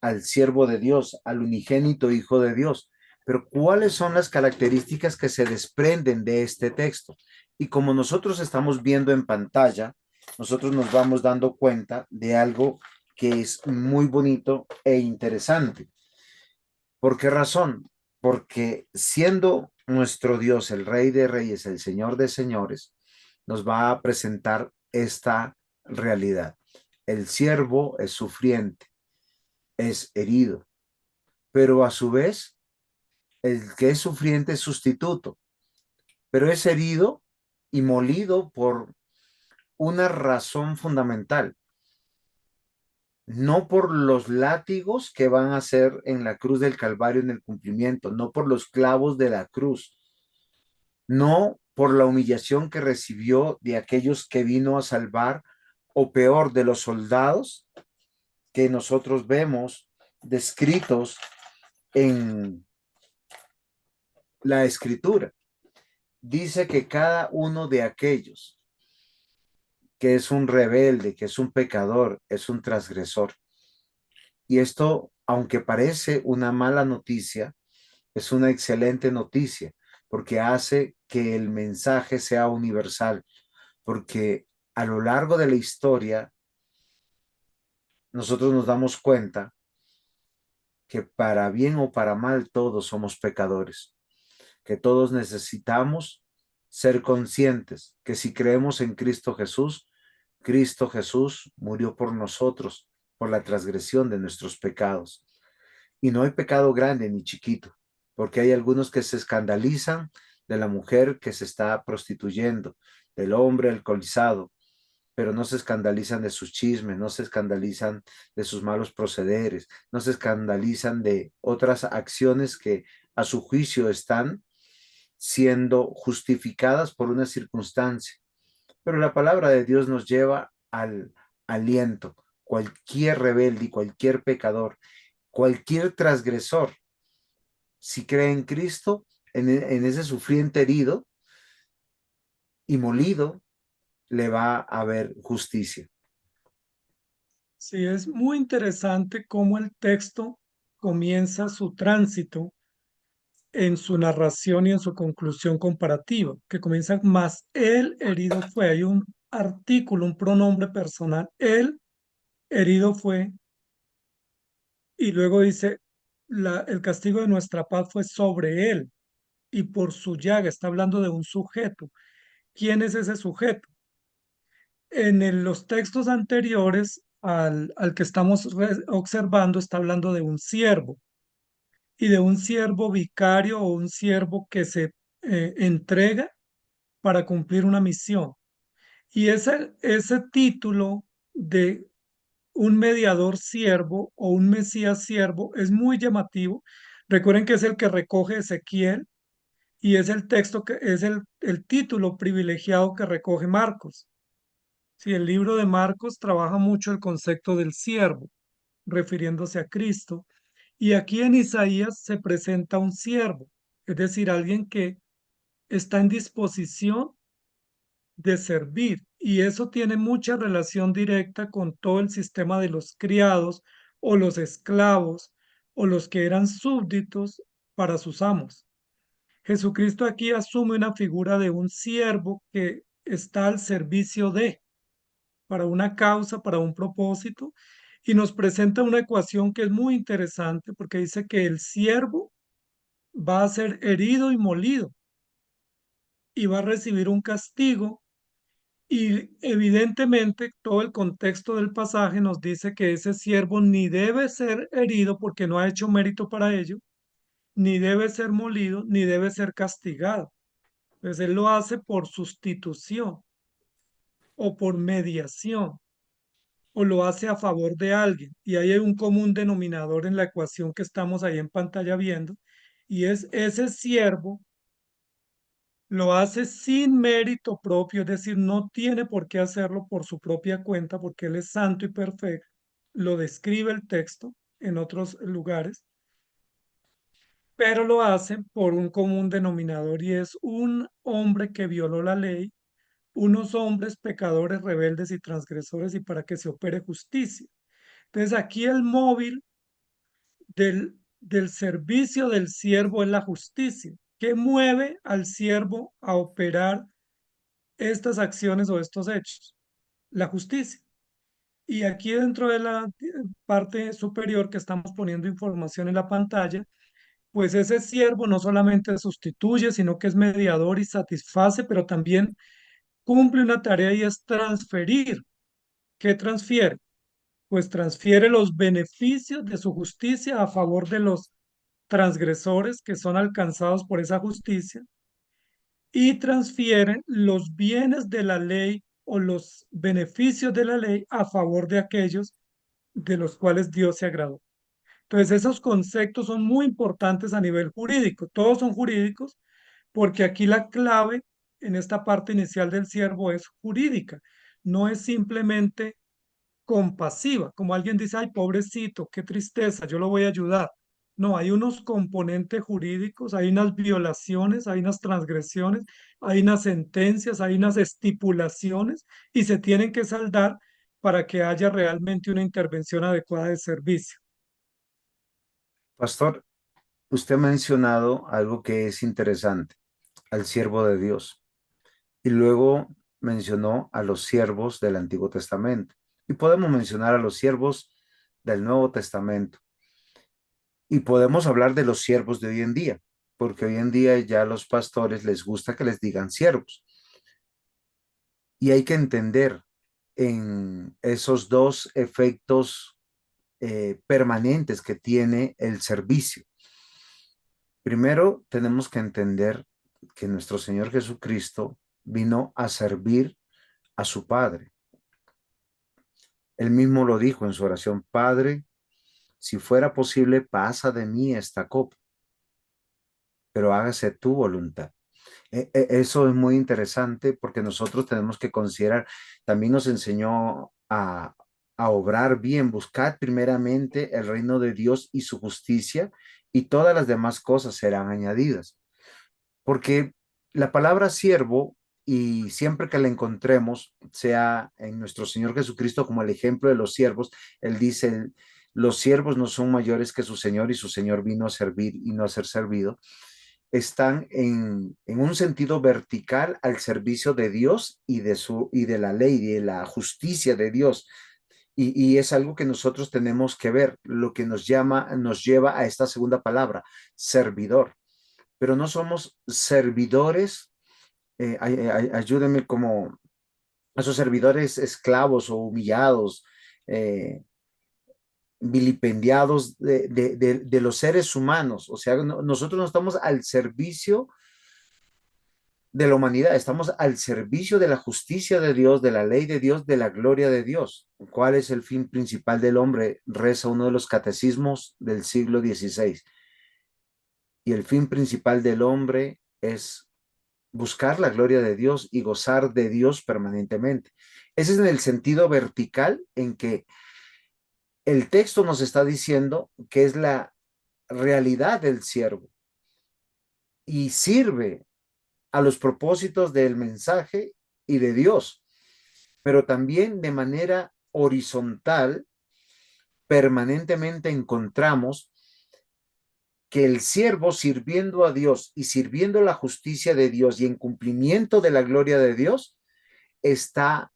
de Dios, al unigénito Hijo de Dios. Pero ¿cuáles son las características que se desprenden de este texto? Y como nosotros estamos viendo en pantalla, nosotros nos vamos dando cuenta de algo que es muy bonito e interesante. ¿Por qué razón? Porque siendo nuestro Dios el Rey de Reyes, el Señor de Señores, nos va a presentar esta realidad. El siervo es sufriente, es herido, pero a su vez el que es sufriente es sustituto, pero es herido y molido por una razón fundamental, no por los látigos que van a ser en la cruz del Calvario en el cumplimiento, no por los clavos de la cruz, no por la humillación que recibió de aquellos que vino a salvar, o peor, de los soldados que nosotros vemos descritos en la escritura. Dice que cada uno de aquellos que es un rebelde, que es un pecador, es un transgresor. Y esto, aunque parece una mala noticia, es una excelente noticia, porque hace que el mensaje sea universal, porque a lo largo de la historia nosotros nos damos cuenta que para bien o para mal todos somos pecadores, que todos necesitamos ser conscientes que si creemos en Cristo Jesús, Cristo Jesús murió por nosotros, por la transgresión de nuestros pecados. Y no hay pecado grande ni chiquito, porque hay algunos que se escandalizan de la mujer que se está prostituyendo, del hombre alcoholizado, pero no se escandalizan de sus chismes, no se escandalizan de sus malos procederes, no se escandalizan de otras acciones que a su juicio están siendo justificadas por una circunstancia. Pero la palabra de Dios nos lleva al aliento. Cualquier rebelde y cualquier pecador, cualquier transgresor, si cree en Cristo, en ese sufriente herido y molido, le va a haber justicia. Sí, es muy interesante cómo el texto comienza su tránsito en su narración y en su conclusión comparativa, que comienza más el herido fue. Hay un artículo, un pronombre personal, el herido fue, y luego dice, el castigo de nuestra paz fue sobre él, y por su llaga está hablando de un sujeto. ¿Quién es ese sujeto? Los textos anteriores al que estamos observando está hablando de un siervo y de un siervo vicario o un siervo que se entrega para cumplir una misión. Y ese título de un mediador siervo o un Mesías siervo es muy llamativo. Recuerden que es el que recoge Ezequiel y es el texto que es el título privilegiado que recoge Marcos. Sí, el libro de Marcos trabaja mucho el concepto del siervo, refiriéndose a Cristo. Y aquí en Isaías se presenta un siervo, es decir, alguien que está en disposición de servir. Y eso tiene mucha relación directa con todo el sistema de los criados o los esclavos o los que eran súbditos para sus amos. Jesucristo aquí asume una figura de un siervo que está al servicio de, para una causa, para un propósito, y nos presenta una ecuación que es muy interesante porque dice que el siervo va a ser herido y molido y va a recibir un castigo. Y evidentemente todo el contexto del pasaje nos dice que ese siervo ni debe ser herido porque no ha hecho mérito para ello, ni debe ser molido, ni debe ser castigado. Pues él lo hace por sustitución o por mediación o lo hace a favor de alguien. Y ahí hay un común denominador en la ecuación que estamos ahí en pantalla viendo, y es ese siervo lo hace sin mérito propio, es decir, no tiene por qué hacerlo por su propia cuenta porque Él es santo y perfecto. Lo describe el texto en otros lugares, pero lo hace por un común denominador y es un hombre que violó la ley, unos hombres pecadores, rebeldes y transgresores y para que se opere justicia. Entonces aquí el móvil del servicio del siervo es la justicia. ¿Qué mueve al siervo a operar estas acciones o estos hechos? La justicia. Y aquí dentro de la parte superior que estamos poniendo información en la pantalla, pues ese siervo no solamente sustituye, sino que es mediador y satisface, pero también cumple una tarea y es transferir. ¿Qué transfiere? Pues transfiere los beneficios de su justicia a favor de los transgresores que son alcanzados por esa justicia y transfieren los bienes de la ley o los beneficios de la ley a favor de aquellos de los cuales Dios se agradó. Entonces, esos conceptos son muy importantes a nivel jurídico. Todos son jurídicos porque aquí la clave en esta parte inicial del siervo es jurídica. No es simplemente compasiva, como alguien dice, ay, pobrecito, qué tristeza, yo lo voy a ayudar. No, hay unos componentes jurídicos, hay unas violaciones, hay unas transgresiones, hay unas sentencias, hay unas estipulaciones y se tienen que saldar para que haya realmente una intervención adecuada de servicio. Pastor, usted ha mencionado algo que es interesante, al siervo de Dios, y luego mencionó a los siervos del Antiguo Testamento. Y podemos mencionar a los siervos del Nuevo Testamento. Y podemos hablar de los siervos de hoy en día, porque hoy en día ya a los pastores les gusta que les digan siervos. Y hay que entender, en esos dos efectos permanentes que tiene el servicio. Primero, tenemos que entender que nuestro Señor Jesucristo vino a servir a su Padre. Él mismo lo dijo en su oración: Padre, si fuera posible, pasa de mí esta copa, pero hágase tu voluntad. Eso es muy interesante porque nosotros tenemos que considerar, también nos enseñó a obrar bien, buscar primeramente el reino de Dios y su justicia, y todas las demás cosas serán añadidas. Porque la palabra siervo, y siempre que la encontremos, sea en nuestro Señor Jesucristo como el ejemplo de los siervos, Él dice: los siervos no son mayores que su Señor, y su Señor vino a servir y no a ser servido. Están en un sentido vertical al servicio de Dios y de la ley y de la justicia de Dios. Y es algo que nosotros tenemos que ver, lo que nos lleva a esta segunda palabra: servidor. Pero no somos servidores, ayúdenme, como esos servidores esclavos o humillados, eh, vilipendiados de los seres humanos. O sea, nosotros no estamos al servicio de la humanidad, estamos al servicio de la justicia de Dios, de la ley de Dios, de la gloria de Dios. ¿Cuál es el fin principal del hombre? Reza uno de los catecismos del siglo XVI. Y el fin principal del hombre es buscar la gloria de Dios y gozar de Dios permanentemente. Ese es en el sentido vertical en que el texto nos está diciendo que es la realidad del siervo y sirve a los propósitos del mensaje y de Dios, pero también de manera horizontal. Permanentemente encontramos que el siervo, sirviendo a Dios y sirviendo la justicia de Dios y en cumplimiento de la gloria de Dios, está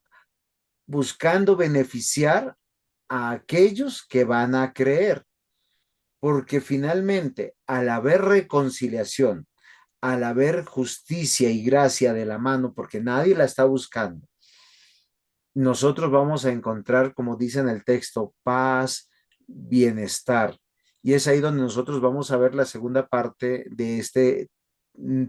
buscando beneficiar a aquellos que van a creer, porque finalmente, al haber reconciliación, al haber justicia y gracia de la mano, porque nadie la está buscando, nosotros vamos a encontrar, como dice en el texto, paz, bienestar. Y es ahí donde nosotros vamos a ver la segunda parte de este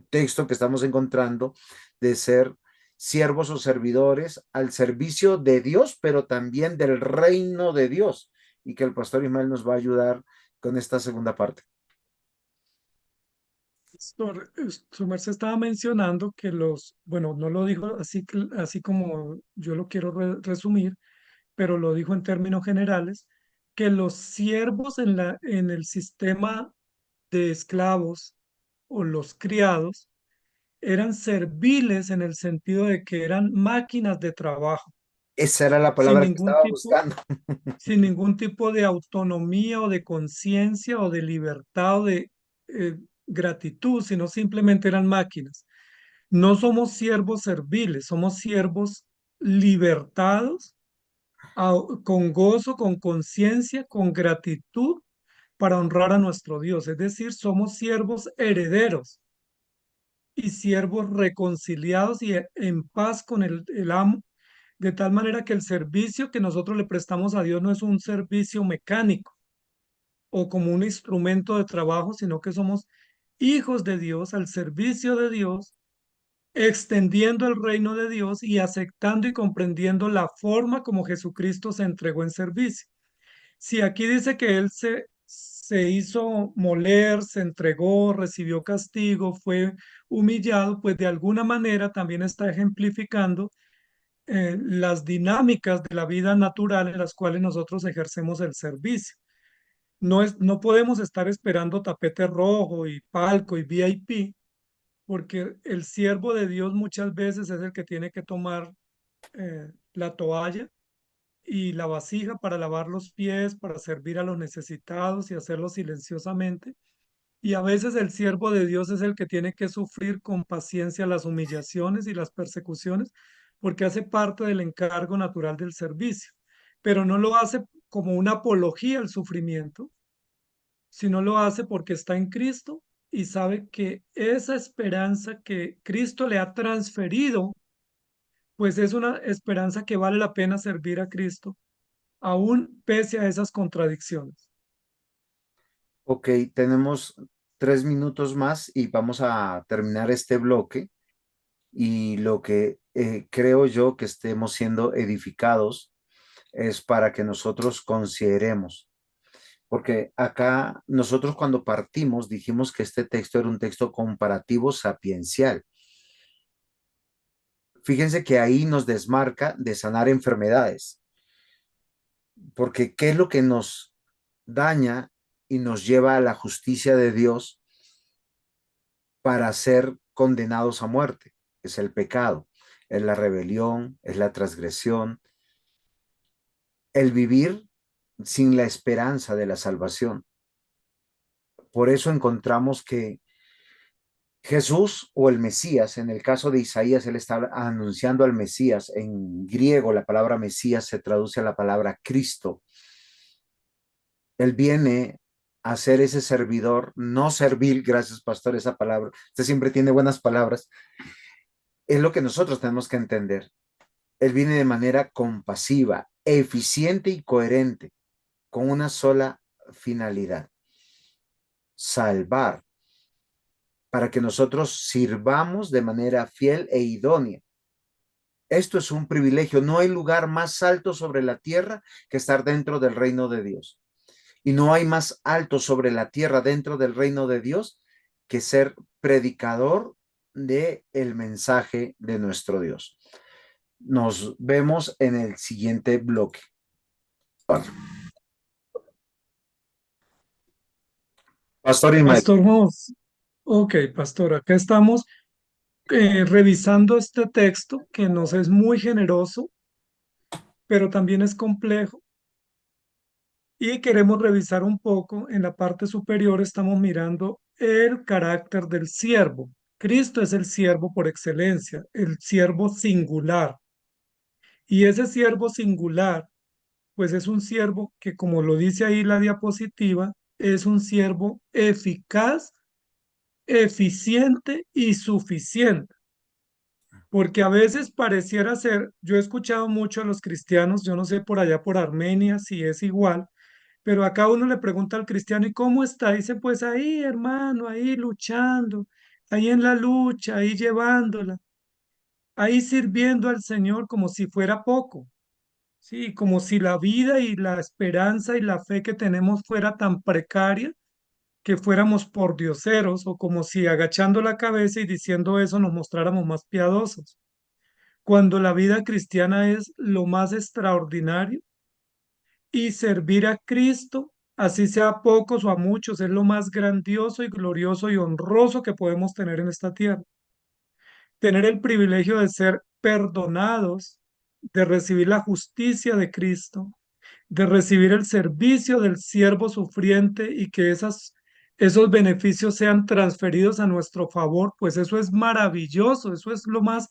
texto que estamos encontrando, de ser siervos o servidores al servicio de Dios, pero también del reino de Dios. Y que el pastor Ismael nos va a ayudar con esta segunda parte. Su merced estaba mencionando que bueno, no lo dijo así, así como yo lo quiero resumir, pero lo dijo en términos generales, que los siervos en el sistema de esclavos o los criados eran serviles en el sentido de que eran máquinas de trabajo, Esa era la sin palabra que ningún estaba tipo, buscando. sin ningún tipo de autonomía o de conciencia o de libertad o de gratitud, sino simplemente eran máquinas. No somos siervos serviles, somos siervos libertados, con gozo, con conciencia, con gratitud para honrar a nuestro Dios. Es decir, somos siervos herederos y siervos reconciliados y en paz con el amo, de tal manera que el servicio que nosotros le prestamos a Dios no es un servicio mecánico o como un instrumento de trabajo, sino que somos hijos de Dios al servicio de Dios, extendiendo el reino de Dios y aceptando y comprendiendo la forma como Jesucristo se entregó en servicio. Si aquí dice que Él se hizo moler, se entregó, recibió castigo, fue humillado, pues de alguna manera también está ejemplificando las dinámicas de la vida natural en las cuales nosotros ejercemos el servicio. No podemos estar esperando tapete rojo y palco y VIP, porque el siervo de Dios muchas veces es el que tiene que tomar la toalla y la vasija para lavar los pies, para servir a los necesitados y hacerlo silenciosamente. Y a veces el siervo de Dios es el que tiene que sufrir con paciencia las humillaciones y las persecuciones, porque hace parte del encargo natural del servicio, pero no lo hace como una apología al sufrimiento, sino lo hace porque está en Cristo y sabe que esa esperanza que Cristo le ha transferido pues es una esperanza que vale la pena servir a Cristo, aún pese a esas contradicciones. Ok, tenemos 3 minutos más y vamos a terminar este bloque y lo que creo yo que estemos siendo edificados es para que nosotros consideremos, porque acá nosotros cuando partimos dijimos que este texto era un texto comparativo sapiencial. Fíjense que ahí nos desmarca de sanar enfermedades, porque ¿qué es lo que nos daña y nos lleva a la justicia de Dios para ser condenados a muerte? Es el pecado, es la rebelión, es la transgresión, el vivir sin la esperanza de la salvación. Por eso encontramos que Jesús o el Mesías, en el caso de Isaías, él está anunciando al Mesías. En griego, la palabra Mesías se traduce a la palabra Cristo. Él viene a ser ese servidor, no servil, gracias pastor, esa palabra. Usted siempre tiene buenas palabras. Es lo que nosotros tenemos que entender. Él viene de manera compasiva, eficiente y coherente, con una sola finalidad: salvar, para que nosotros sirvamos de manera fiel e idónea. Esto es un privilegio. No hay lugar más alto sobre la tierra que estar dentro del reino de Dios. Y no hay más alto sobre la tierra dentro del reino de Dios que ser predicador de el mensaje de nuestro Dios. Nos vemos en el siguiente bloque. Pastor Ismael. Pastor Jos, ok, pastor, acá estamos revisando este texto que nos es muy generoso, pero también es complejo. Y queremos revisar un poco, en la parte superior estamos mirando el carácter del siervo. Cristo es el siervo por excelencia, el siervo singular. Y ese siervo singular, pues es un siervo que, como lo dice ahí la diapositiva, es un siervo eficaz, eficiente y suficiente. Porque a veces pareciera ser, yo he escuchado mucho a los cristianos, yo no sé por allá por Armenia si es igual, pero acá uno le pregunta al cristiano, ¿y cómo está? Dice, pues ahí, hermano, ahí luchando, ahí en la lucha, ahí llevándola, ahí sirviendo al Señor como si fuera poco, ¿sí? Como si la vida y la esperanza y la fe que tenemos fuera tan precaria que fuéramos pordioseros o como si agachando la cabeza y diciendo eso nos mostráramos más piadosos, cuando la vida cristiana es lo más extraordinario y servir a Cristo, así sea a pocos o a muchos, es lo más grandioso y glorioso y honroso que podemos tener en esta tierra. Tener el privilegio de ser perdonados, de recibir la justicia de Cristo, de recibir el servicio del siervo sufriente y que esos beneficios sean transferidos a nuestro favor, pues eso es maravilloso, eso es lo más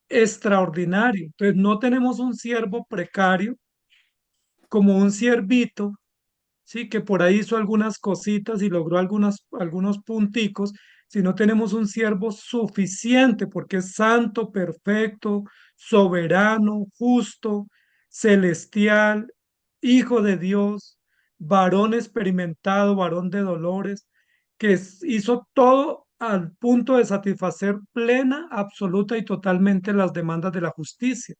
extraordinario. Entonces, no tenemos un siervo precario como un siervito, sí, que por ahí hizo algunas cositas y logró algunos punticos, sino tenemos un siervo suficiente porque es santo, perfecto, soberano, justo, celestial, hijo de Dios, varón experimentado, varón de dolores, que hizo todo al punto de satisfacer plena, absoluta y totalmente las demandas de la justicia.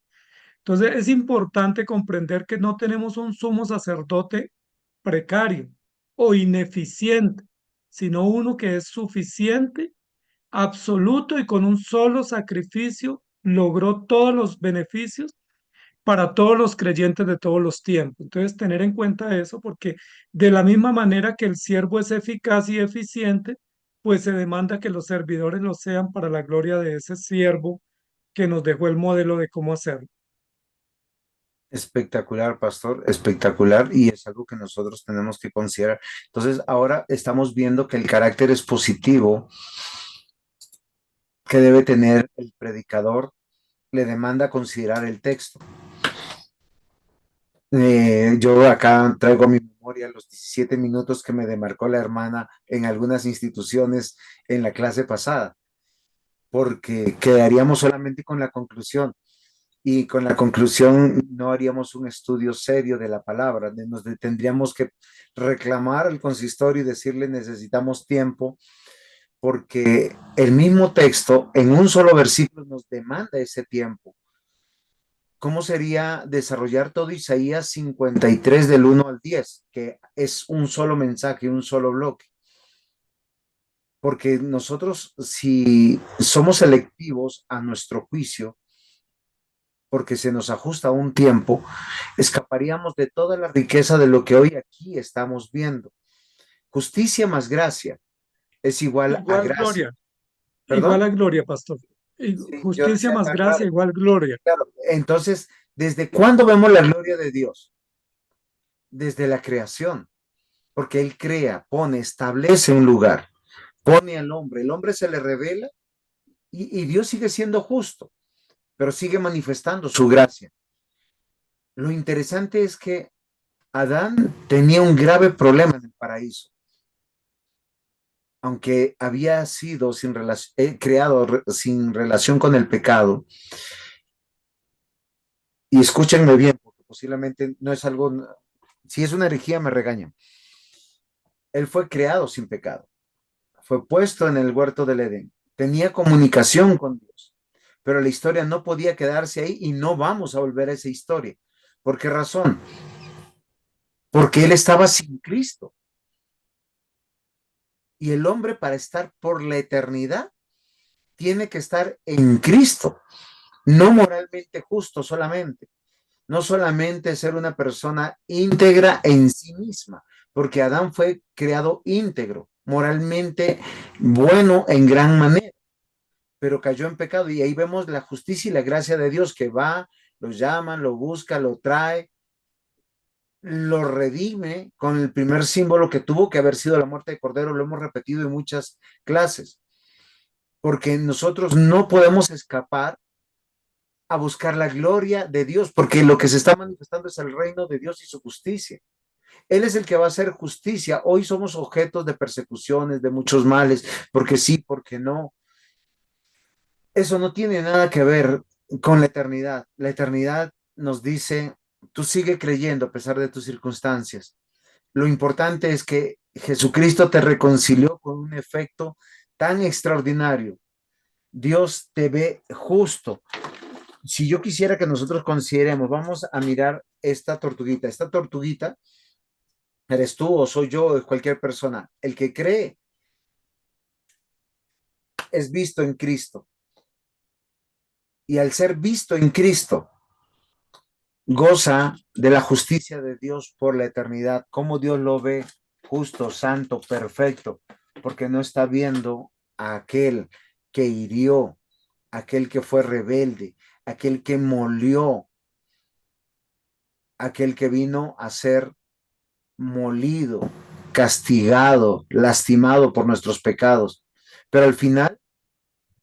Entonces es importante comprender que no tenemos un sumo sacerdote precario o ineficiente, sino uno que es suficiente, absoluto y con un solo sacrificio logró todos los beneficios para todos los creyentes de todos los tiempos. Entonces, tener en cuenta eso porque de la misma manera que el siervo es eficaz y eficiente, pues se demanda que los servidores lo sean para la gloria de ese siervo que nos dejó el modelo de cómo hacerlo. Espectacular, pastor, espectacular, y es algo que nosotros tenemos que considerar. Entonces, ahora estamos viendo que el carácter es positivo que debe tener el predicador, le demanda considerar el texto. Yo acá traigo a mi memoria los 17 minutos que me demarcó la hermana en algunas instituciones en la clase pasada, porque quedaríamos solamente con la conclusión. y con la conclusión no haríamos un estudio serio de la palabra, tendríamos que reclamar al consistorio y decirle necesitamos tiempo, porque el mismo texto en un solo versículo nos demanda ese tiempo. ¿Cómo sería desarrollar todo Isaías 53 del 1 al 10, que es un solo mensaje, un solo bloque? Porque nosotros, si somos selectivos a nuestro juicio, porque se nos ajusta un tiempo, escaparíamos de toda la riqueza de lo que hoy aquí estamos viendo. Justicia más gracia es igual a gracia. Igual ¿Perdón? a gloria, pastor. Y Sí, yo justicia decía más tan gracia raro. igual gloria. Claro. Entonces, ¿desde cuándo vemos la gloria de Dios? Desde la creación, porque Él crea, pone, establece un lugar, pone al hombre, el hombre se le revela y Dios sigue siendo justo, pero sigue manifestando su gracia. Lo interesante es que Adán tenía un grave problema en el paraíso. Aunque había sido creado sin relación con el pecado, y escúchenme bien, porque posiblemente no es algo, si es una herejía me regañan. Él fue creado sin pecado, fue puesto en el huerto del Edén, tenía comunicación con Dios, pero la historia no podía quedarse ahí y no vamos a volver a esa historia. ¿Por qué razón? Porque él estaba sin Cristo. Y el hombre, para estar por la eternidad, tiene que estar en Cristo, no moralmente justo solamente, no solamente ser una persona íntegra en sí misma, porque Adán fue creado íntegro, moralmente bueno en gran manera, pero cayó en pecado y ahí vemos la justicia y la gracia de Dios que va, lo llama, lo busca, lo trae, lo redime con el primer símbolo que tuvo que haber sido la muerte de Cordero. Lo hemos repetido en muchas clases, porque nosotros no podemos escapar a buscar la gloria de Dios, porque lo que se está manifestando es el reino de Dios y su justicia. Él es el que va a hacer justicia. Hoy somos objetos de persecuciones, de muchos males, porque sí, porque no. Eso no tiene nada que ver con la eternidad. La eternidad nos dice, tú sigue creyendo a pesar de tus circunstancias. Lo importante es que Jesucristo te reconcilió con un efecto tan extraordinario. Dios te ve justo. Si yo quisiera que nosotros consideremos, vamos a mirar esta tortuguita. Esta tortuguita, eres tú o soy yo o es cualquier persona. El que cree es visto en Cristo. Y al ser visto en Cristo, goza de la justicia de Dios por la eternidad. Como Dios lo ve justo, santo, perfecto, porque no está viendo a aquel que hirió, aquel que fue rebelde, aquel que molió, aquel que vino a ser molido, castigado, lastimado por nuestros pecados. Pero al final,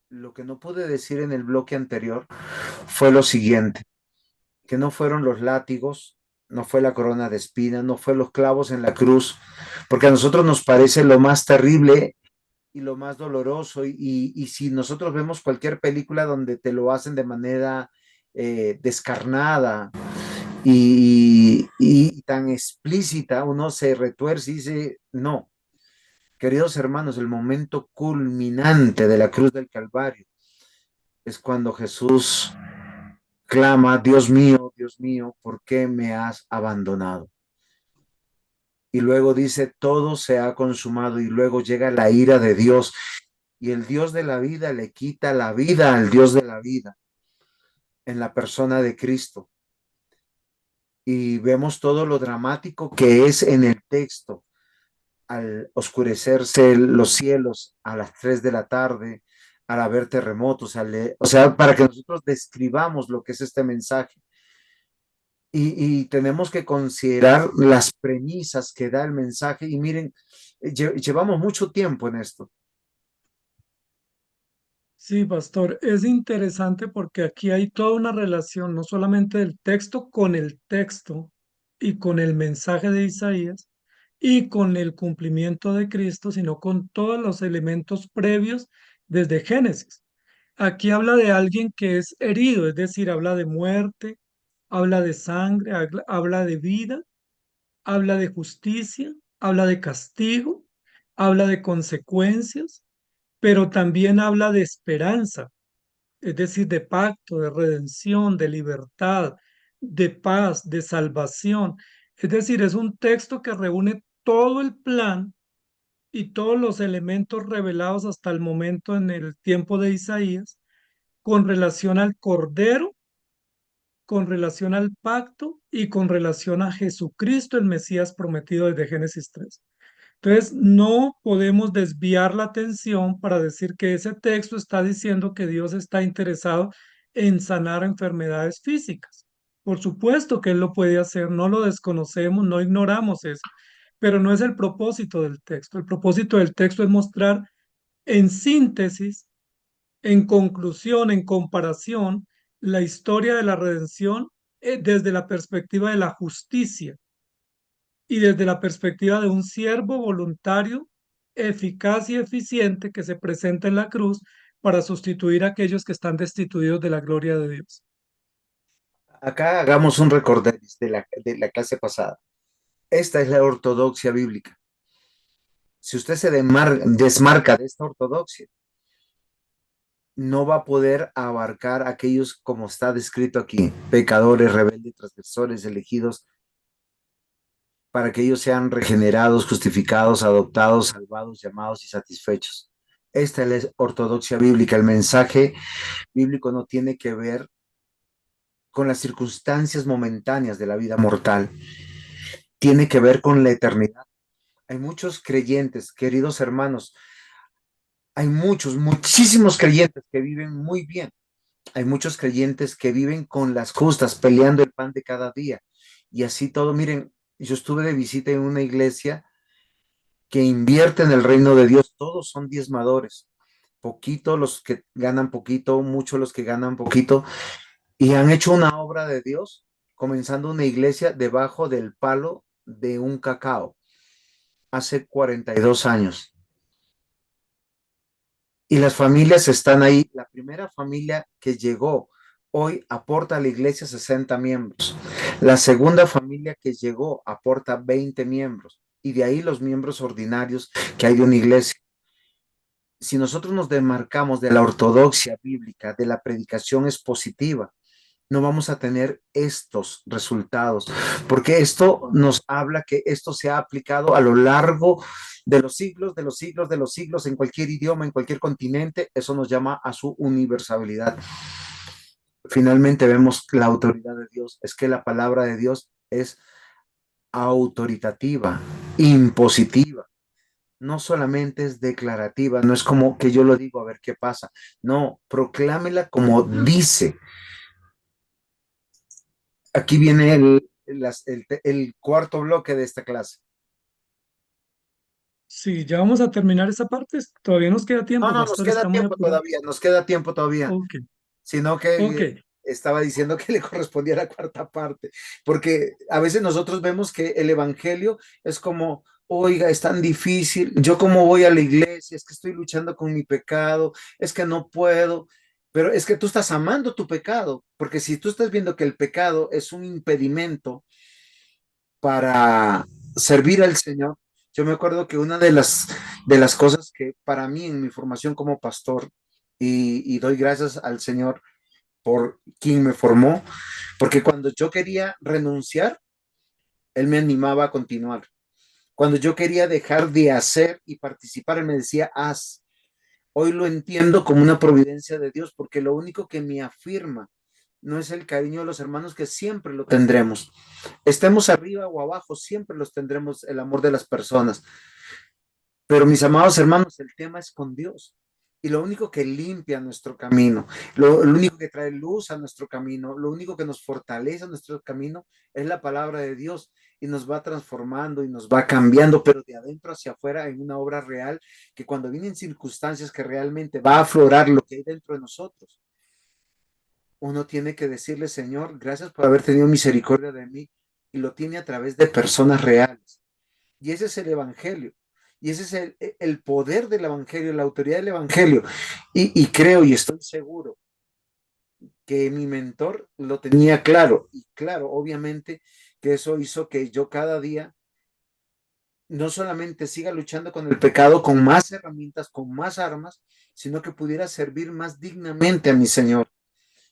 lo que no pude decir en el bloque anterior fue lo siguiente, que no fueron los látigos, no fue la corona de espinas, no fue los clavos en la cruz, porque a nosotros nos parece lo más terrible y lo más doloroso, y si nosotros vemos cualquier película donde te lo hacen de manera descarnada y tan explícita, uno se retuerce y dice, no, queridos hermanos, el momento culminante de la cruz del Calvario es cuando Jesús clama, Dios mío, ¿por qué me has abandonado? Y luego dice, todo se ha consumado y luego llega la ira de Dios y el Dios de la vida le quita la vida al Dios de la vida en la persona de Cristo. Y vemos todo lo dramático que es en el texto al oscurecerse los cielos a las 3 de la tarde, al haber terremotos, o sea, para que nosotros describamos lo que es este mensaje. Y tenemos que considerar las premisas que da el mensaje. Y miren, llevamos mucho tiempo en esto. Sí, pastor, es interesante porque aquí hay toda una relación, no solamente del texto con el texto y con el mensaje de Isaías y con el cumplimiento de Cristo, sino con todos los elementos previos desde Génesis. Aquí habla de alguien que es herido, es decir, habla de muerte, habla de sangre, habla de vida, habla de justicia, habla de castigo, habla de consecuencias, pero también habla de esperanza, es decir, de pacto, de redención, de libertad, de paz, de salvación. Es decir, es un texto que reúne todo el plan y todos los elementos revelados hasta el momento en el tiempo de Isaías con relación al Cordero, con relación al pacto y con relación a Jesucristo, el Mesías prometido desde Génesis 3. Entonces, no podemos desviar la atención para decir que ese texto está diciendo que Dios está interesado en sanar enfermedades físicas. Por supuesto que Él lo puede hacer, no lo desconocemos, no ignoramos eso, pero no es el propósito del texto. El propósito del texto es mostrar en síntesis, en conclusión, en comparación, la historia de la redención desde la perspectiva de la justicia y desde la perspectiva de un siervo voluntario, eficaz y eficiente que se presenta en la cruz para sustituir a aquellos que están destituidos de la gloria de Dios. Acá hagamos un recorderis de la clase pasada. Esta es la ortodoxia bíblica. Si usted se desmarca de esta ortodoxia, no va a poder abarcar a aquellos, como está descrito aquí, pecadores, rebeldes, transgresores, elegidos, para que ellos sean regenerados, justificados, adoptados, salvados, llamados y satisfechos. Esta es la ortodoxia bíblica. El mensaje bíblico no tiene que ver con las circunstancias momentáneas de la vida mortal, tiene que ver con la eternidad. Hay muchos creyentes, queridos hermanos, hay muchísimos creyentes que viven muy bien. Hay muchos creyentes que viven con las justas, peleando el pan de cada día. Y así todo, miren, yo estuve de visita en una iglesia que invierte en el reino de Dios. Todos son diezmadores. Poquito los que ganan poquito, mucho los que ganan poquito. Y han hecho una obra de Dios, comenzando una iglesia debajo del palo de un cacao, hace 42 años. Y las familias están ahí. La primera familia que llegó hoy aporta a la iglesia 60 miembros. La segunda familia que llegó aporta 20 miembros. Y de ahí los miembros ordinarios que hay de una iglesia. Si nosotros nos demarcamos de la ortodoxia bíblica, de la predicación expositiva, no vamos a tener estos resultados, porque esto nos habla que esto se ha aplicado a lo largo de los siglos, de los siglos, de los siglos, en cualquier idioma, en cualquier continente. Eso nos llama a su universalidad. Finalmente vemos la autoridad de Dios. Es que la palabra de Dios es autoritativa, impositiva. No solamente es declarativa, no es como que yo lo digo a ver qué pasa. No, proclámela como dice. Aquí viene el cuarto bloque de esta clase. Sí, ya vamos a terminar esa parte. Todavía nos queda No, tiempo, no, nos pastor, queda está muy tiempo apurado. todavía, nos queda tiempo todavía, Ok, sino ok. que estaba diciendo que le correspondía la cuarta parte, porque a veces nosotros vemos que el evangelio es como, oiga, es tan difícil, yo cómo voy a la iglesia, es que estoy luchando con mi pecado, es que no puedo, pero es que tú estás amando tu pecado, porque si tú estás viendo que el pecado es un impedimento para servir al Señor. Yo me acuerdo que una de las cosas que para mí en mi formación como pastor, y doy gracias al Señor por quien me formó, porque cuando yo quería renunciar, Él me animaba a continuar. Cuando yo quería dejar de hacer y participar, Él me decía, haz. Hoy lo entiendo como una providencia de Dios, porque lo único que me afirma no es el cariño de los hermanos, que siempre lo tendremos. Estemos arriba o abajo, siempre los tendremos, el amor de las personas. Pero mis amados hermanos, el tema es con Dios. Y lo único que limpia nuestro camino, lo único que trae luz a nuestro camino, lo único que nos fortalece a nuestro camino es la palabra de Dios, y nos va transformando y nos va cambiando, pero de adentro hacia afuera, en una obra real, que cuando vienen circunstancias que realmente va a aflorar lo que hay dentro de nosotros, uno tiene que decirle, Señor, gracias por haber tenido misericordia de mí, y lo tiene a través de personas reales. Y ese es el evangelio. Y ese es el poder del Evangelio, la autoridad del Evangelio. Y creo y estoy seguro que mi mentor lo tenía claro. Y claro, obviamente que eso hizo que yo cada día no solamente siga luchando con el pecado, con más herramientas, con más armas, sino que pudiera servir más dignamente a mi Señor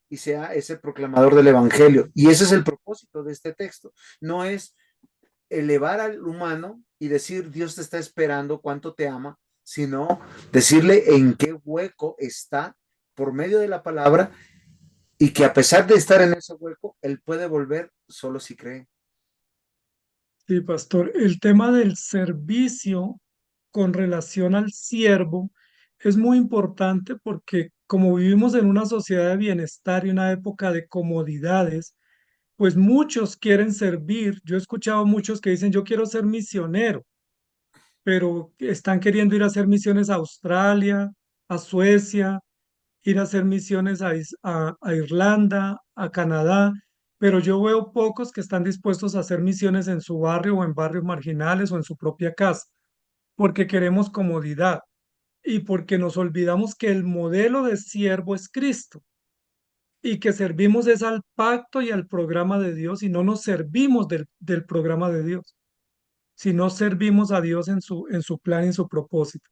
y sea ese proclamador del Evangelio. Y ese es el propósito de este texto. No es elevar al humano y decir Dios te está esperando, cuánto te ama, sino decirle en qué hueco está por medio de la palabra y que a pesar de estar en ese hueco, él puede volver solo si cree. Sí, pastor, el tema del servicio con relación al siervo es muy importante porque como vivimos en una sociedad de bienestar y una época de comodidades, pues muchos quieren servir. Yo he escuchado muchos que dicen, yo quiero ser misionero, pero están queriendo ir a hacer misiones a Australia, a Suecia, ir a hacer misiones a Irlanda, a Canadá, pero yo veo pocos que están dispuestos a hacer misiones en su barrio o en barrios marginales o en su propia casa, porque queremos comodidad y porque nos olvidamos que el modelo de siervo es Cristo y que servimos es al pacto y al programa de Dios y no nos servimos del programa de Dios, sino servimos a Dios en su plan y en su propósito.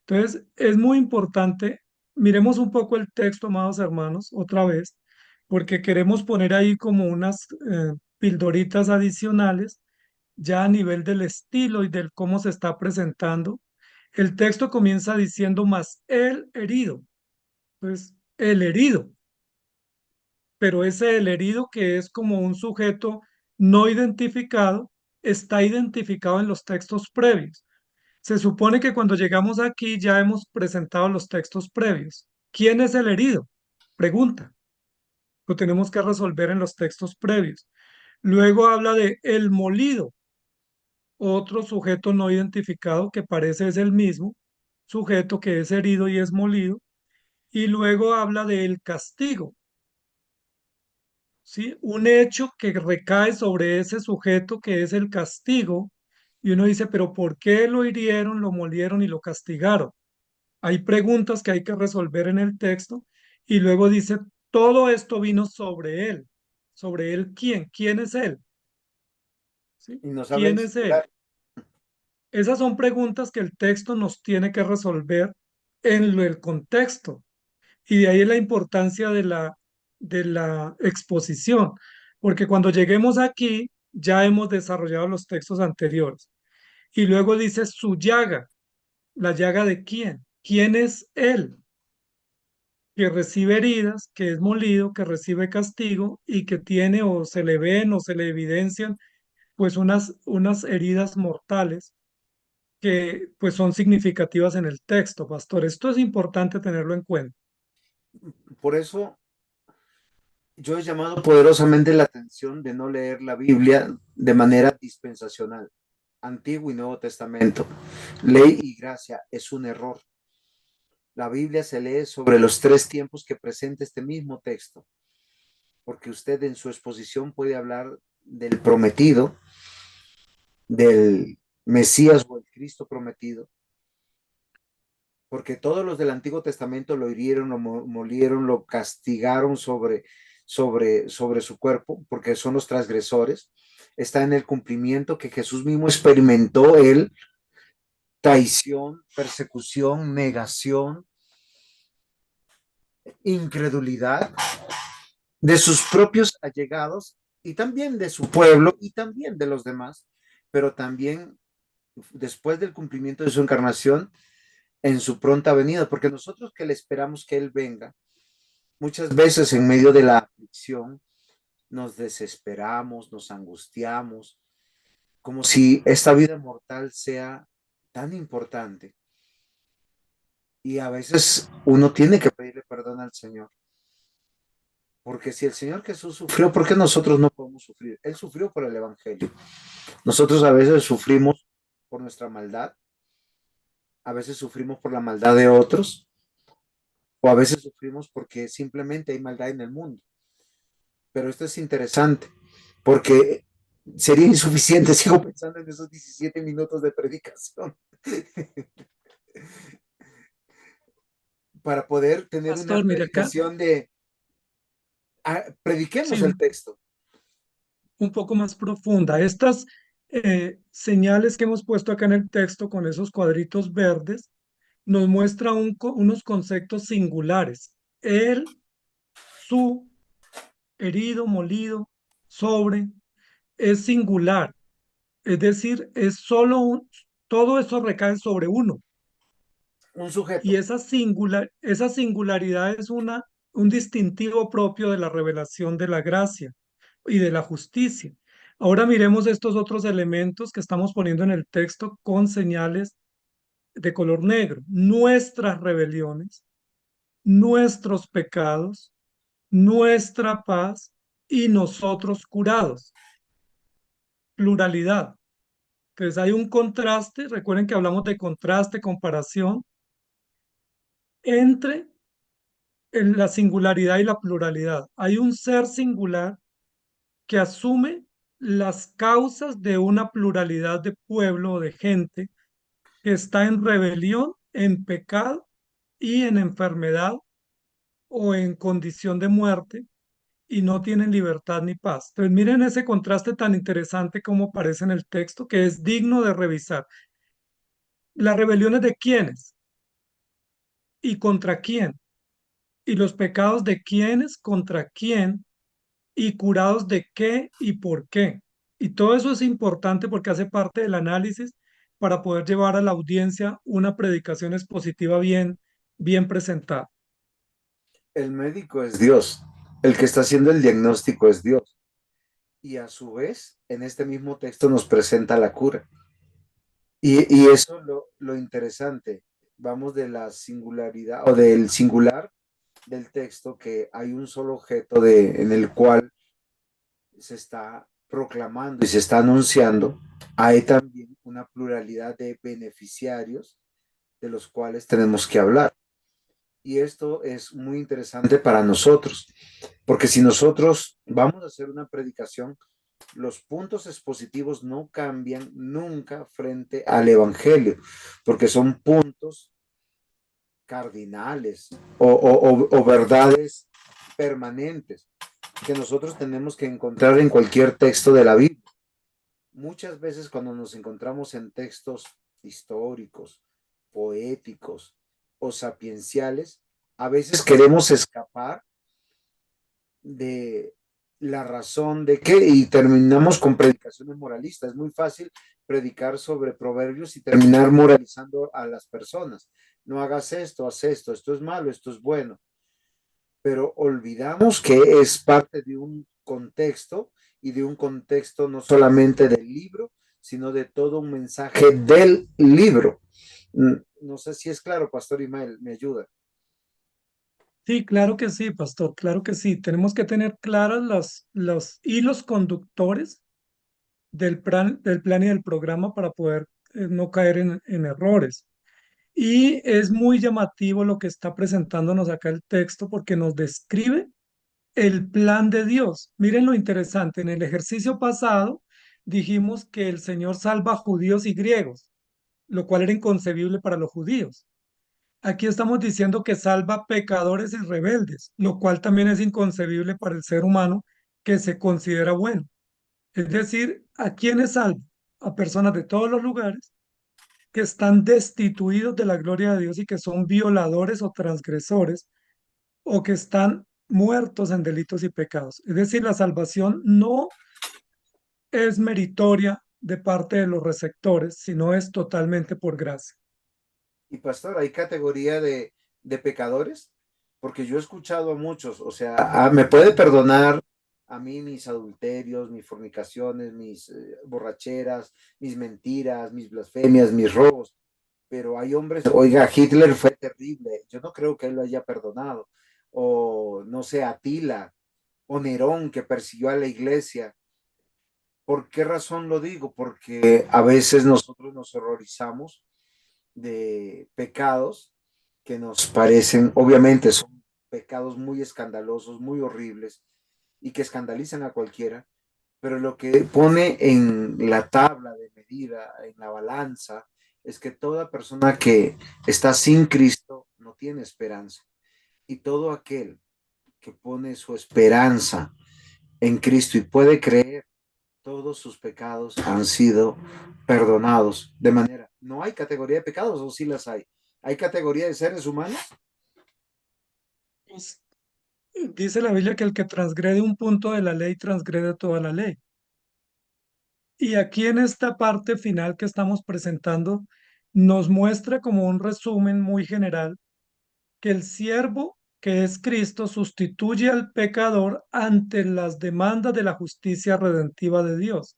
Entonces, es muy importante, miremos un poco el texto, amados hermanos, otra vez, porque queremos poner ahí como unas pildoritas adicionales, ya a nivel del estilo y del cómo se está presentando. El texto comienza diciendo más el herido, pues el herido, pero ese el herido que es como un sujeto no identificado, está identificado en los textos previos. Se supone que cuando llegamos aquí ya hemos presentado los textos previos. ¿Quién es el herido? Pregunta. Lo tenemos que resolver en los textos previos. Luego habla de el molido, otro sujeto no identificado que parece es el mismo sujeto que es herido y es molido. Y luego habla del castigo, ¿sí? Un hecho que recae sobre ese sujeto que es el castigo. Y uno dice, pero ¿por qué lo hirieron, lo molieron y lo castigaron? Hay preguntas que hay que resolver en el texto y luego dice, todo esto vino sobre él. ¿Sobre él quién? ¿Quién es él? ¿Sí? Y nos habla en ¿Quién es él? singular. Esas son preguntas que el texto nos tiene que resolver en el contexto. Y de ahí la importancia de la exposición, porque cuando lleguemos aquí ya hemos desarrollado los textos anteriores. Y luego dice su llaga. ¿La llaga de quién? ¿Quién es él? Que recibe heridas, que es molido, que recibe castigo y que tiene o se le ven o se le evidencian pues unas heridas mortales que pues son significativas en el texto, pastor. Esto es importante tenerlo en cuenta. Por eso yo he llamado poderosamente la atención de no leer la Biblia de manera dispensacional, Antiguo y Nuevo Testamento. Ley y gracia es un error. La Biblia se lee sobre los tres tiempos que presenta este mismo texto, porque usted en su exposición puede hablar del prometido, del Mesías o el Cristo prometido, porque todos los del Antiguo Testamento lo hirieron, lo molieron, lo castigaron sobre su cuerpo, porque son los transgresores. Está en el cumplimiento que Jesús mismo experimentó él, traición, persecución, negación, incredulidad de sus propios allegados y también de su pueblo y también de los demás, pero también después del cumplimiento de su encarnación en su pronta venida, porque nosotros que le esperamos que Él venga, muchas veces en medio de la aflicción nos desesperamos, nos angustiamos, como si esta vida mortal sea tan importante. Y a veces uno tiene que pedirle perdón al Señor. Porque si el Señor Jesús sufrió, ¿por qué nosotros no podemos sufrir? Él sufrió por el Evangelio. Nosotros a veces sufrimos por nuestra maldad, a veces sufrimos por la maldad de otros, o a veces sufrimos porque simplemente hay maldad en el mundo. Pero esto es interesante, porque sería insuficiente, sigo pensando en esos 17 minutos de predicación para poder tener una Pastor, mire acá, predicación de, prediquemos sí, el texto. un poco más profunda. Estas señales que hemos puesto acá en el texto con esos cuadritos verdes nos muestra unos conceptos singulares. El, su, herido, molido, sobre, es singular. Es decir, es solo todo eso recae sobre uno. Un Y sujeto. esa singularidad es un distintivo propio de la revelación de la gracia y de la justicia. Ahora miremos estos otros elementos que estamos poniendo en el texto con señales de color negro. Nuestras rebeliones, nuestros pecados, nuestra paz y nosotros curados. Pluralidad. Entonces hay un contraste, recuerden que hablamos de contraste, comparación entre la singularidad y la pluralidad. Hay un ser singular que asume las causas de una pluralidad de pueblo o de gente que está en rebelión, en pecado y en enfermedad o en condición de muerte y no tienen libertad ni paz. Entonces miren ese contraste tan interesante como aparece en el texto que es digno de revisar. ¿Las rebeliones de quiénes y contra quién? ¿Y los pecados de quiénes contra quién? ¿Y curados de qué y por qué? Y todo eso es importante porque hace parte del análisis para poder llevar a la audiencia una predicación expositiva bien presentada. El médico es Dios. El que está haciendo el diagnóstico es Dios. Y a su vez, en este mismo texto nos presenta la cura. Y eso lo interesante. Vamos de la singularidad o del singular del texto, que hay un solo objeto en el cual se está proclamando y se está anunciando. Hay también una pluralidad de beneficiarios de los cuales tenemos que hablar. Y esto es muy interesante para nosotros, porque si nosotros vamos a hacer una predicación, los puntos expositivos no cambian nunca frente al Evangelio, porque son puntos cardinales o verdades permanentes que nosotros tenemos que encontrar en cualquier texto de la Biblia. Muchas veces cuando nos encontramos en textos históricos, poéticos o sapienciales, a veces queremos escapar de la razón de qué y terminamos con predicaciones moralistas. Es muy fácil predicar sobre proverbios y terminar moralizando a las personas. No hagas esto, haz esto es malo, esto es bueno. Pero olvidamos que es parte de un contexto y de un contexto no solamente del libro, sino de todo un mensaje del libro. No sé si es claro, Pastor Imael, me ayuda. Sí, claro que sí, pastor, claro que sí. Tenemos que tener claras los hilos conductores del plan y del programa para poder no caer en errores. Y es muy llamativo lo que está presentándonos acá el texto porque nos describe el plan de Dios. Miren lo interesante, en el ejercicio pasado dijimos que el Señor salva a judíos y griegos, lo cual era inconcebible para los judíos. Aquí estamos diciendo que salva pecadores y rebeldes, lo cual también es inconcebible para el ser humano que se considera bueno. Es decir, ¿a quiénes salva? A personas de todos los lugares que están destituidos de la gloria de Dios y que son violadores o transgresores o que están muertos en delitos y pecados. Es decir, la salvación no es meritoria de parte de los receptores, sino es totalmente por gracia. Y pastor, ¿hay categoría de pecadores? Porque yo he escuchado a muchos, o sea, me puede perdonar a mí mis adulterios, mis fornicaciones, mis borracheras, mis mentiras, mis blasfemias, mis robos, pero hay hombres, oiga, Hitler fue terrible, yo no creo que él lo haya perdonado, o no sé, Atila, o Nerón que persiguió a la iglesia. ¿Por qué razón lo digo? Porque a veces nosotros nos horrorizamos de pecados que nos parecen, obviamente son pecados muy escandalosos, muy horribles y que escandalizan a cualquiera, pero lo que pone en la tabla de medida, en la balanza, es que toda persona que está sin Cristo no tiene esperanza. Y todo aquel que pone su esperanza en Cristo y puede creer, todos sus pecados han sido perdonados. De manera, no hay categoría de pecados, o sí las hay. ¿Hay categoría de seres humanos? Pues, dice la Biblia que el que transgrede un punto de la ley transgrede toda la ley. Y aquí en esta parte final que estamos presentando, nos muestra como un resumen muy general que el siervo, que es Cristo, sustituye al pecador ante las demandas de la justicia redentiva de Dios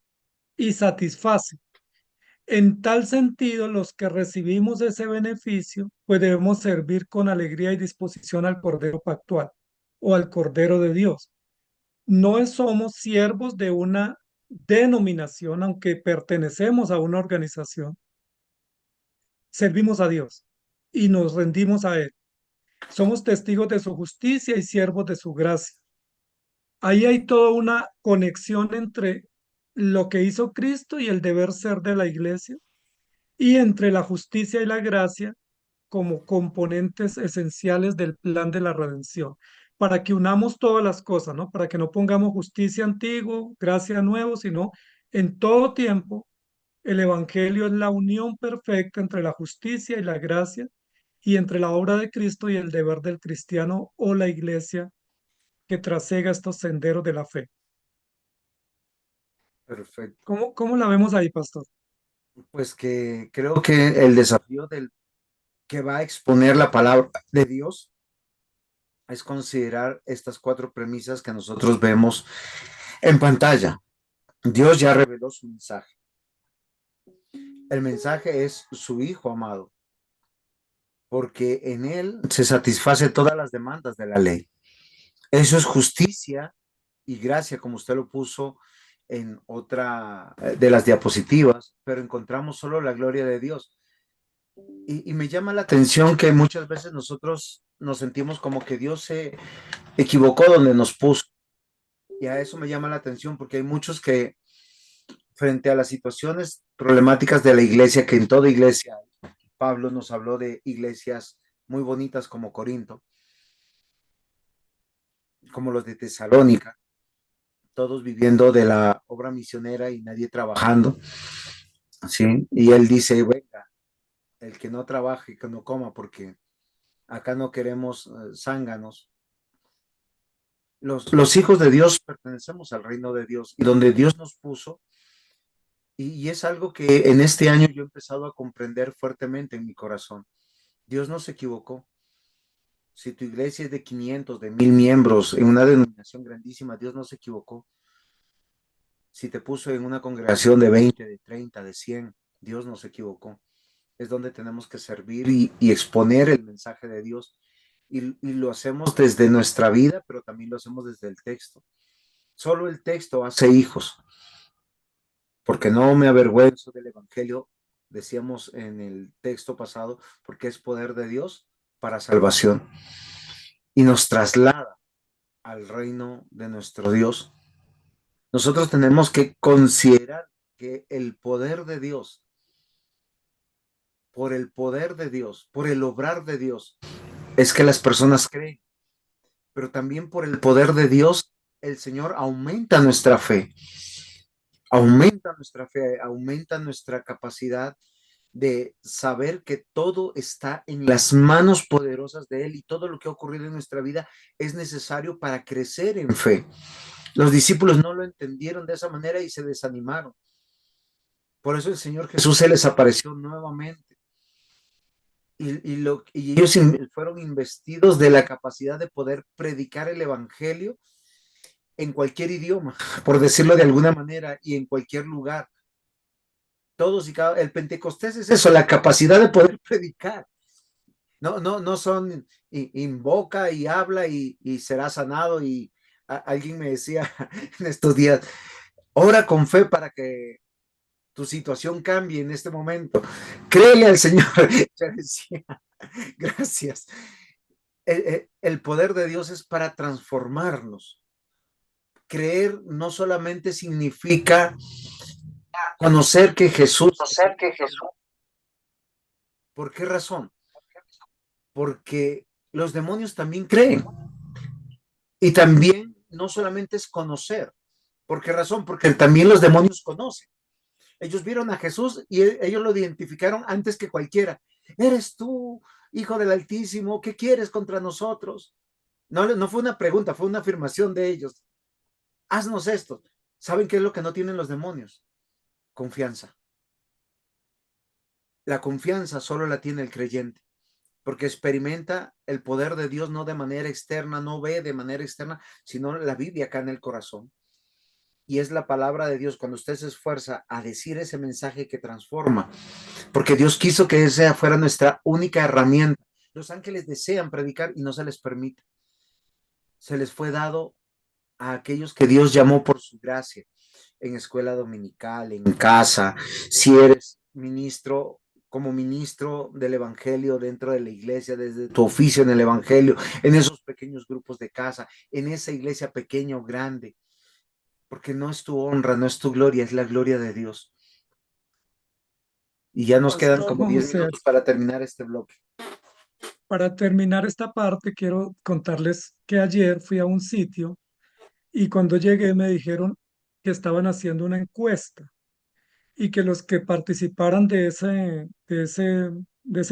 y satisface. En tal sentido, los que recibimos ese beneficio, pues debemos servir con alegría y disposición al Cordero Pactual o al Cordero de Dios. No somos siervos de una denominación, aunque pertenecemos a una organización, servimos a Dios y nos rendimos a Él. Somos testigos de su justicia y siervos de su gracia. Ahí hay toda una conexión entre lo que hizo Cristo y el deber ser de la iglesia, y entre la justicia y la gracia como componentes esenciales del plan de la redención, para que unamos todas las cosas, ¿no? Para que no pongamos justicia antiguo, gracia nuevo, sino en todo tiempo el Evangelio es la unión perfecta entre la justicia y la gracia, y entre la obra de Cristo y el deber del cristiano o la iglesia que trasega estos senderos de la fe. Perfecto. ¿Cómo la vemos ahí, pastor? Pues que creo que el desafío del que va a exponer la palabra de Dios es considerar estas cuatro premisas que nosotros vemos en pantalla. Dios ya reveló su mensaje. El mensaje es su Hijo amado, porque en él se satisface todas las demandas de la ley. Eso es justicia y gracia, como usted lo puso en otra de las diapositivas, pero encontramos solo la gloria de Dios. Y me llama la atención que muchas veces nosotros nos sentimos como que Dios se equivocó donde nos puso. Y a eso me llama la atención porque hay muchos que frente a las situaciones problemáticas de la iglesia, que en toda iglesia hay, Pablo nos habló de iglesias muy bonitas como Corinto, como los de Tesalónica, todos viviendo de la obra misionera y nadie trabajando, ¿sí? Y él dice, venga, el que no trabaje, que no coma, porque acá no queremos zánganos. Los hijos de Dios pertenecemos al reino de Dios y donde Dios nos puso, y es algo que en este año yo he empezado a comprender fuertemente en mi corazón. Dios no se equivocó. Si tu iglesia es de 500, de 1000 miembros, en una denominación grandísima, Dios no se equivocó. Si te puso en una congregación de 20, de 30, de 100, Dios no se equivocó. Es donde tenemos que servir y exponer el mensaje de Dios. Y lo hacemos desde nuestra vida, pero también lo hacemos desde el texto. Solo el texto hace hijos, porque no me avergüenzo del Evangelio, decíamos en el texto pasado, porque es poder de Dios para salvación y nos traslada al reino de nuestro Dios. Nosotros tenemos que considerar que el poder de Dios, por el poder de Dios, por el obrar de Dios, es que las personas creen, pero también por el poder de Dios, el Señor aumenta nuestra fe, aumenta nuestra capacidad de saber que todo está en las manos poderosas de Él y todo lo que ha ocurrido en nuestra vida es necesario para crecer en fe. Los discípulos no lo entendieron de esa manera y se desanimaron. Por eso el Señor Jesús se les apareció nuevamente. Y ellos fueron investidos de la capacidad de poder predicar el Evangelio en cualquier idioma, por decirlo de alguna manera, y en cualquier lugar. Todos y cada, el Pentecostés es eso, la capacidad de poder predicar. No son invoca y habla y será sanado. Y alguien me decía en estos días, ora con fe para que tu situación cambie en este momento. Créele al Señor. Yo decía, gracias. El poder de Dios es para transformarnos. creer no solamente significa conocer que Jesús. ¿Por qué razón? Porque los demonios también creen. Y también no solamente es conocer. ¿Por qué razón? Porque también los demonios conocen. Ellos vieron a Jesús y ellos lo identificaron antes que cualquiera. Eres tú, hijo del Altísimo, ¿qué quieres contra nosotros? No, no fue una pregunta, fue una afirmación de ellos. Haznos esto. ¿Saben qué es lo que no tienen los demonios? Confianza. La confianza solo la tiene el creyente, porque experimenta el poder de Dios no de manera externa, no ve de manera externa, sino la vive acá en el corazón. Y es la palabra de Dios cuando usted se esfuerza a decir ese mensaje que transforma, porque Dios quiso que esa fuera nuestra única herramienta. Los ángeles desean predicar y no se les permite. Se les fue dado a aquellos que Dios llamó por su gracia, en escuela dominical, en casa, si eres ministro, como ministro del evangelio dentro de la iglesia, desde tu oficio en el evangelio, en esos pequeños grupos de casa, en esa iglesia pequeña o grande, porque no es tu honra, no es tu gloria, es la gloria de Dios. Y ya nos quedan Pastor como Juan 10 José, minutos para terminar este bloque. para terminar esta parte, quiero contarles que ayer fui a un sitio y cuando llegué me dijeron que estaban haciendo una encuesta y que los que participaran de esa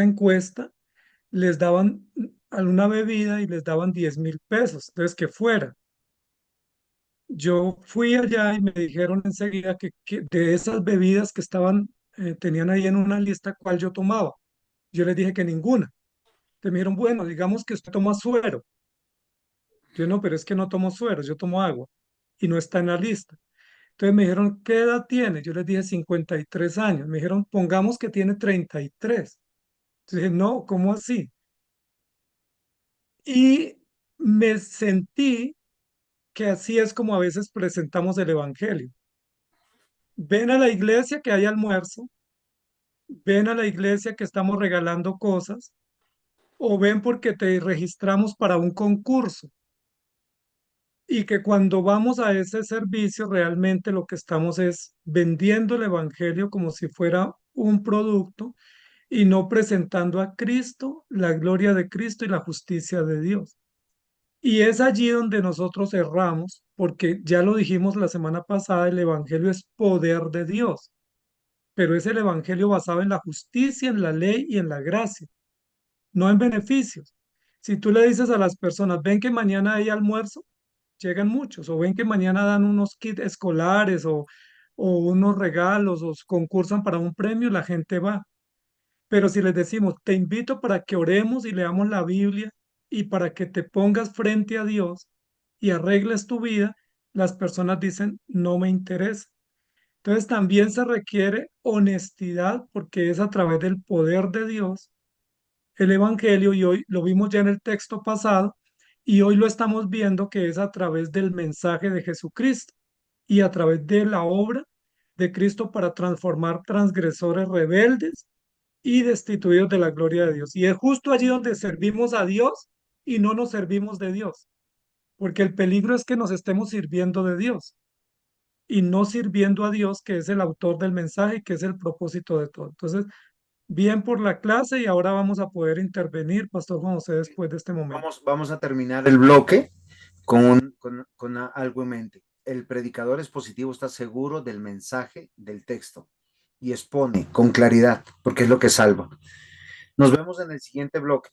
encuesta les daban alguna bebida y les daban 10.000 pesos, entonces que fuera. Yo fui allá y me dijeron enseguida que de esas bebidas que tenían ahí en una lista, ¿cuál yo tomaba? Yo les dije que ninguna. Entonces me dijeron, bueno, digamos que usted toma suero. Yo no, pero es que no tomo suero, yo tomo agua y no está en la lista. Entonces me dijeron, ¿qué edad tiene? Yo les dije 53 años. Me dijeron, pongamos que tiene 33. Entonces dije, no, ¿cómo así? Y me sentí que así es como a veces presentamos el Evangelio. Ven a la iglesia que hay almuerzo, ven a la iglesia que estamos regalando cosas, o ven porque te registramos para un concurso. Y que cuando vamos a ese servicio realmente lo que estamos es vendiendo el Evangelio como si fuera un producto y no presentando a Cristo, la gloria de Cristo y la justicia de Dios. Y es allí donde nosotros erramos, porque ya lo dijimos la semana pasada, el Evangelio es poder de Dios, pero es el Evangelio basado en la justicia, en la ley y en la gracia, no en beneficios. Si tú le dices a las personas, ven que mañana hay almuerzo, llegan muchos, o ven que mañana dan unos kits escolares o unos regalos o concursan para un premio, la gente va. Pero si les decimos, te invito para que oremos y leamos la Biblia y para que te pongas frente a Dios y arregles tu vida, las personas dicen, no me interesa. Entonces también se requiere honestidad porque es a través del poder de Dios el Evangelio y hoy lo vimos ya en el texto pasado y hoy lo estamos viendo que es a través del mensaje de Jesucristo y a través de la obra de Cristo para transformar transgresores rebeldes y destituidos de la gloria de Dios. Y es justo allí donde servimos a Dios y no nos servimos de Dios, porque el peligro es que nos estemos sirviendo de Dios y no sirviendo a Dios, que es el autor del mensaje y que es el propósito de todo. Entonces, bien por la clase y ahora vamos a poder intervenir, Pastor Juan José, después de este momento. Vamos a terminar el bloque con algo en mente. El predicador expositivo está seguro del mensaje del texto y expone con claridad, porque es lo que salva. Nos vemos en el siguiente bloque.